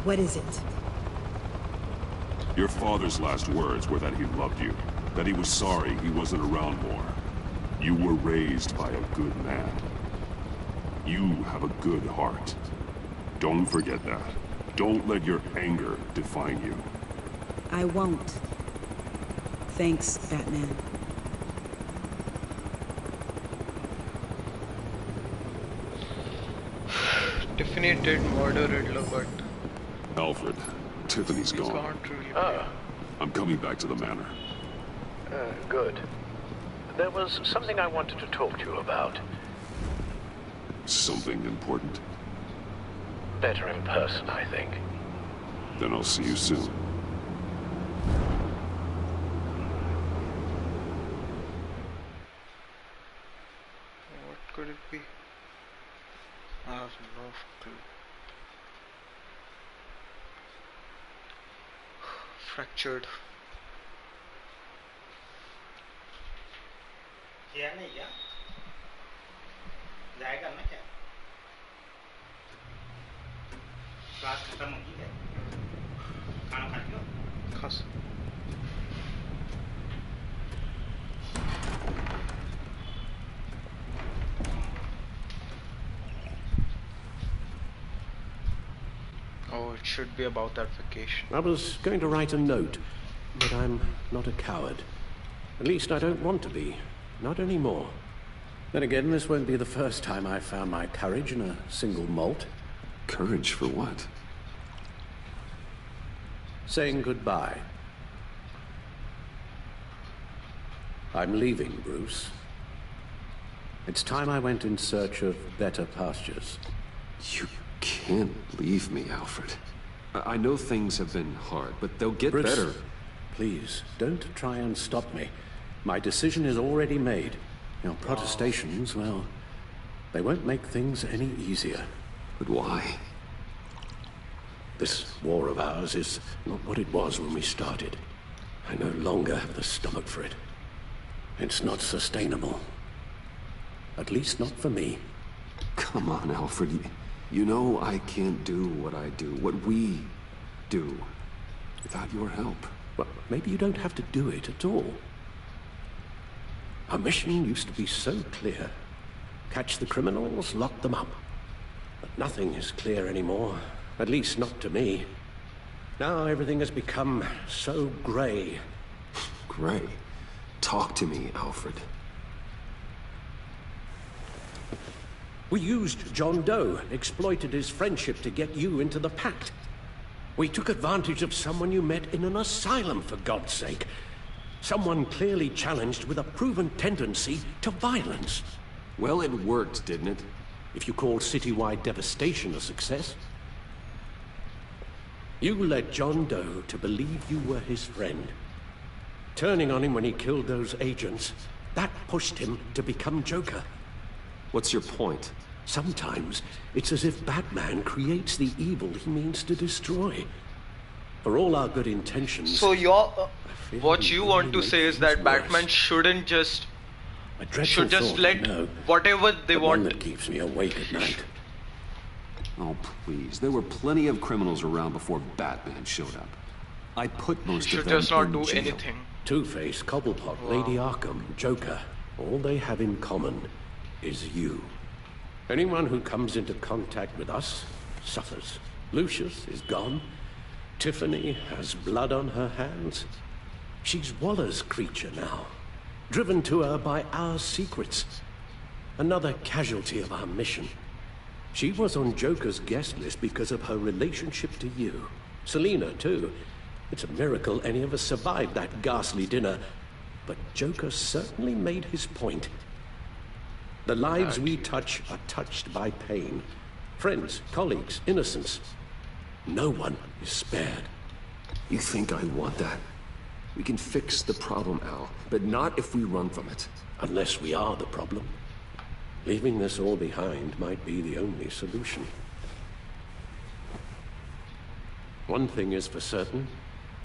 S4: What is it?
S8: Your father's last words were that he loved you, that he was sorry he wasn't around more. You were raised by a good man. You have a good heart. Don't forget that. Don't let your anger define you.
S4: I won't. Thanks, Batman.
S1: Tiffany did murder Riddler, but...
S8: Alfred, Tiffany's gone.
S1: Can't really
S8: I'm coming back to the manor.
S17: Good. There was something I wanted to talk to you about.
S8: Something important?
S17: Better in person, I think.
S8: Then I'll see you soon.
S1: What could it be? I have no clue. Fractured.
S12: क्या नहीं क्या जाएगा ना क्या class खत्म होगी क्या खाना खा लियो
S1: खास Oh, it should be about that vacation.
S21: I was going to write a note, but I'm not a coward. At least I don't want to be. Not anymore. Then again, this won't be the first time I've found my courage in a single malt.
S8: Courage for what?
S21: Saying goodbye. I'm leaving, Bruce. It's time I went in search of better pastures.
S2: You can't leave me, Alfred. I know things have been hard, but they'll get
S21: Bruce,
S2: better.
S21: Please, don't try and stop me. My decision is already made. Your protestations, well, they won't make things any easier.
S2: But why?
S21: This war of ours is not what it was when we started. I no longer have the stomach for it. It's not sustainable. At least not for me.
S2: Come on, Alfred. You know I can't do what I do, what we do, without your help.
S21: Well, maybe you don't have to do it at all. Our mission used to be so clear. Catch the criminals, lock them up. But nothing is clear anymore. At least not to me. Now everything has become so grey.
S2: Grey? Talk to me, Alfred.
S21: We used John Doe, exploited his friendship to get you into the pact. We took advantage of someone you met in an asylum, for God's sake. Someone clearly challenged with a proven tendency to violence.
S2: Well, it worked, didn't it?
S21: If you call citywide devastation a success. You led John Doe to believe you were his friend. Turning on him when he killed those agents, that pushed him to become Joker.
S2: What's your point?
S21: Sometimes it's as if Batman creates the evil he means to destroy. For all our good intentions...
S1: So what you want to say is that Batman shouldn't just... should just let whatever they want...
S21: One that keeps me awake at night.
S2: Oh, please. There were plenty of criminals around before Batman showed up. I put most of them in jail.
S1: Should just not do anything.
S21: Two-Face, Cobblepot, Lady Arkham, Joker. All they have in common is you. Anyone who comes into contact with us suffers. Lucius is gone. Tiffany has blood on her hands. She's Waller's creature now, driven to her by our secrets. Another casualty of our mission. She was on Joker's guest list because of her relationship to you. Selina, too. It's a miracle any of us survived that ghastly dinner. but Joker certainly made his point. The lives we touch are touched by pain. Friends, colleagues, innocents. No one is spared.
S18: You think I want that? We can fix the problem, Al, but not if we run from it.
S21: Unless we are the problem. Leaving this all behind might be the only solution. One thing is for certain,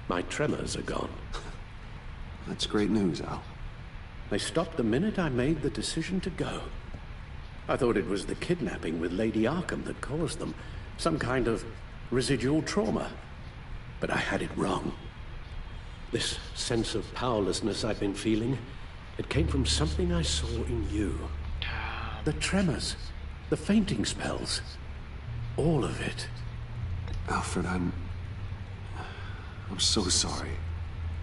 S21: my tremors are gone.
S18: That's great news, Al.
S21: They stopped the minute I made the decision to go. I thought it was the kidnapping with Lady Arkham that caused them. Some kind of residual trauma. But I had it wrong. This sense of powerlessness I've been feeling, it came from something I saw in you. The tremors, the fainting spells, all of it.
S18: Alfred, I'm so sorry.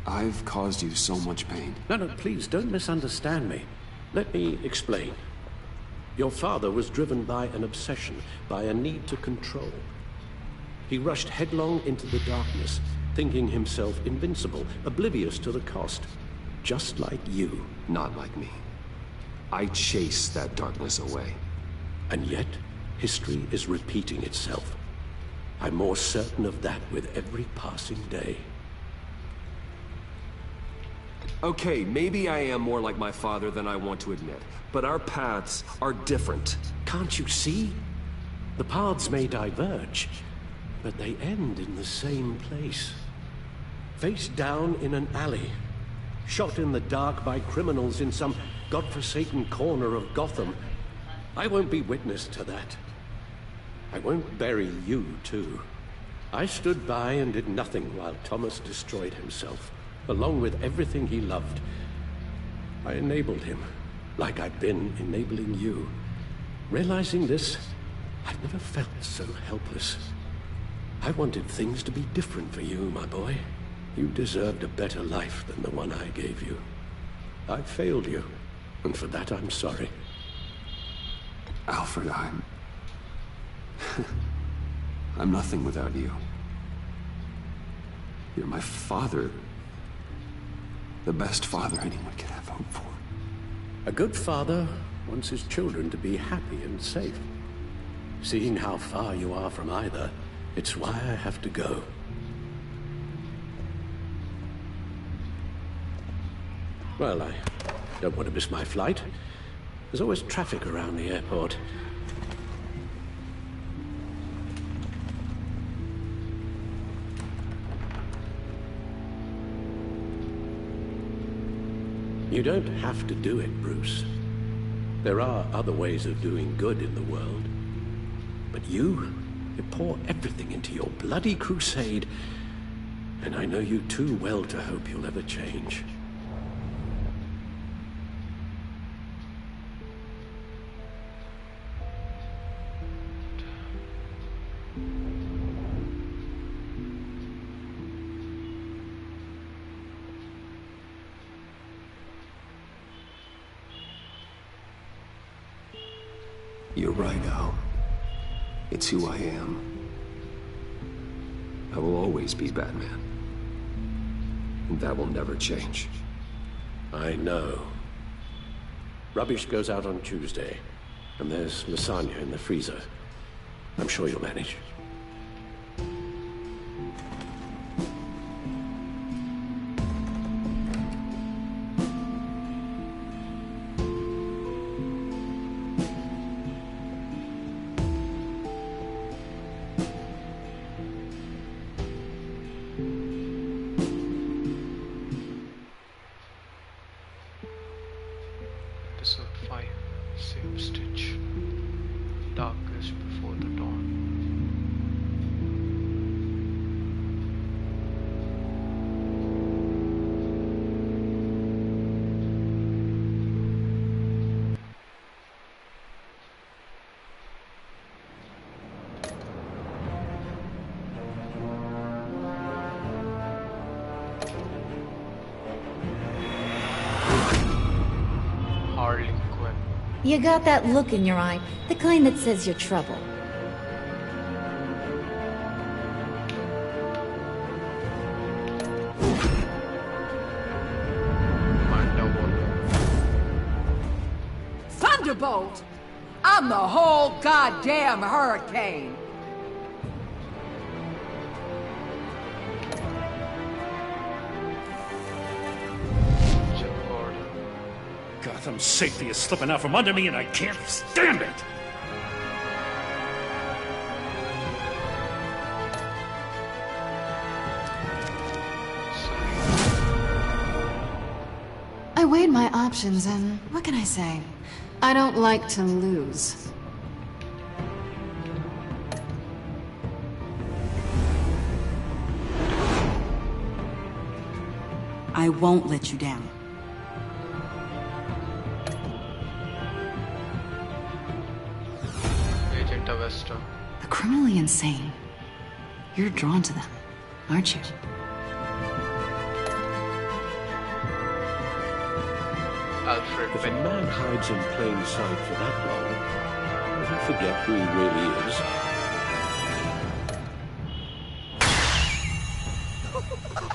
S18: I've caused you so much pain.
S21: No, please, don't misunderstand me. Let me explain. Your father was driven by an obsession, by a need to control. He rushed headlong into the darkness, thinking himself invincible, oblivious to the cost. Just like you.
S18: Not like me. I chased that darkness away.
S21: And yet, history is repeating itself. I'm more certain of that with every passing day.
S18: Okay, maybe I am more like my father than I want to admit, but our paths are different.
S21: Can't you see? The paths may diverge, but they end in the same place. Face down in an alley, shot in the dark by criminals in some godforsaken corner of Gotham. I won't be witness to that. I won't bury you, too. I stood by and did nothing while Thomas destroyed himself, along with everything he loved. I enabled him, like I've been enabling you. Realizing this, I've never felt so helpless. I wanted things to be different for you, my boy. You deserved a better life than the one I gave you. I failed you, and for that I'm sorry.
S18: Alfred, I'm nothing without you. You're my father. The best father anyone could have hoped for.
S21: A good father wants his children to be happy and safe. Seeing how far you are from either, it's why I have to go. Well, I don't want to miss my flight. There's always traffic around the airport. You don't have to do it, Bruce. There are other ways of doing good in the world. But you pour everything into your bloody crusade, and I know you too well to hope you'll ever change.
S18: You're right, Al. It's who I am. I will always be Batman. And that will never change.
S21: I know. Rubbish goes out on Tuesday, and there's lasagna in the freezer. I'm sure you'll manage.
S1: Episode 5, Same Stitch. Darkest before the dawn.
S5: You got that look in your eye, the kind that says you're trouble.
S20: I'm the whole goddamn hurricane.
S22: Gotham's safety is slipping out from under me and I can't stand it!
S15: I weighed my options and what can I say? I don't like to lose.
S4: I won't let you down.
S1: Agent Avesta.
S15: The criminally insane. You're drawn to them, aren't you?
S1: Alfred.
S21: If a man hides in plain sight for that long, does he forget who he really is?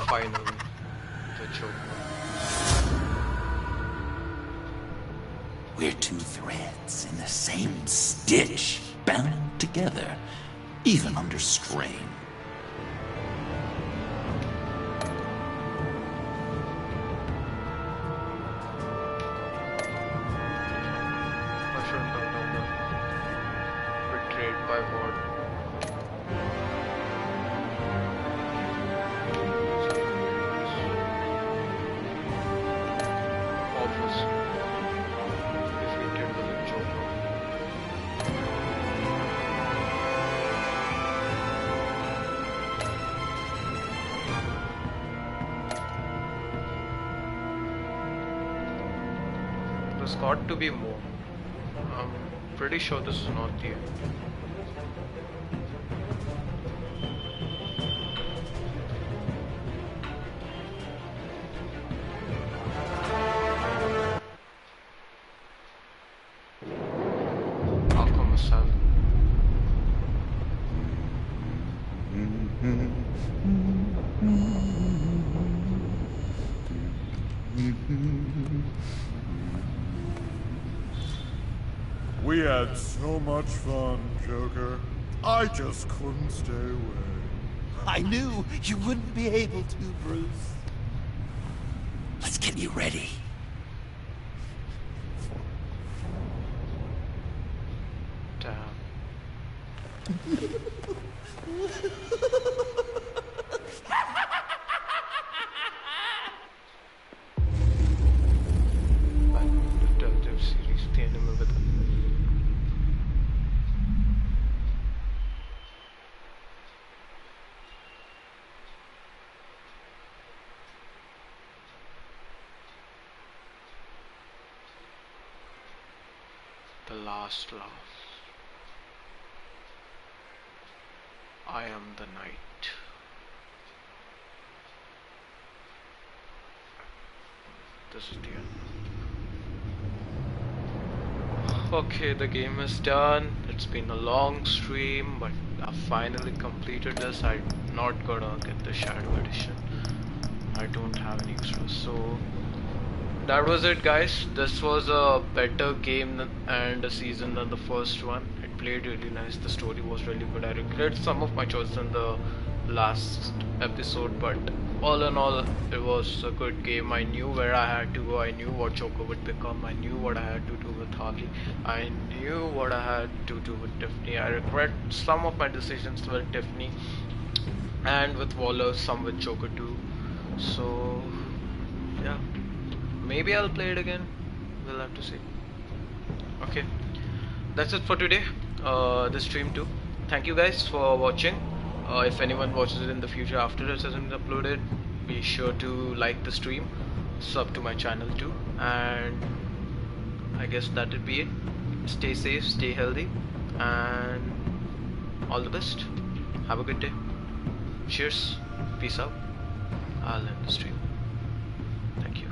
S1: Finally, the Joker.
S6: We're two threads in the same stitch, bound together, even under strain.
S1: Betrayed by what? Office. Defeated by the Joker. There's got to be more. I'm pretty sure this is not the end. Arkham Asylum.
S13: We had so much fun, Joker. I just couldn't stay away.
S6: I knew you wouldn't be able to, Bruce. Let's get you ready.
S1: Damn. Detective series, the enemy with the last laugh. I am the night. This is the end. Okay, the game is done. It's been a long stream, but I finally completed this. I'm not gonna get the Shadow Edition. I don't have any extras. So that was it, guys. This was a better game and a season than the first one. It played really nice. The story was really good. I regret some of my choices in the last episode, but all in all, it was a good game. I knew where I had to go. I knew what Joker would become. I knew what I had to do with Harley. I knew what I had to do with Tiffany. I regret some of my decisions with Tiffany and with Waller, some with Joker too. So yeah, maybe I'll play it again. We'll have to see. Okay, that's it for today. The stream too. Thank you guys for watching. If anyone watches it in the future after it has been uploaded, be sure to like the stream, sub to my channel too, and I guess that would be it. Stay safe, stay healthy, and all the best. Have a good day. Cheers. Peace out. I'll end the stream. Thank you.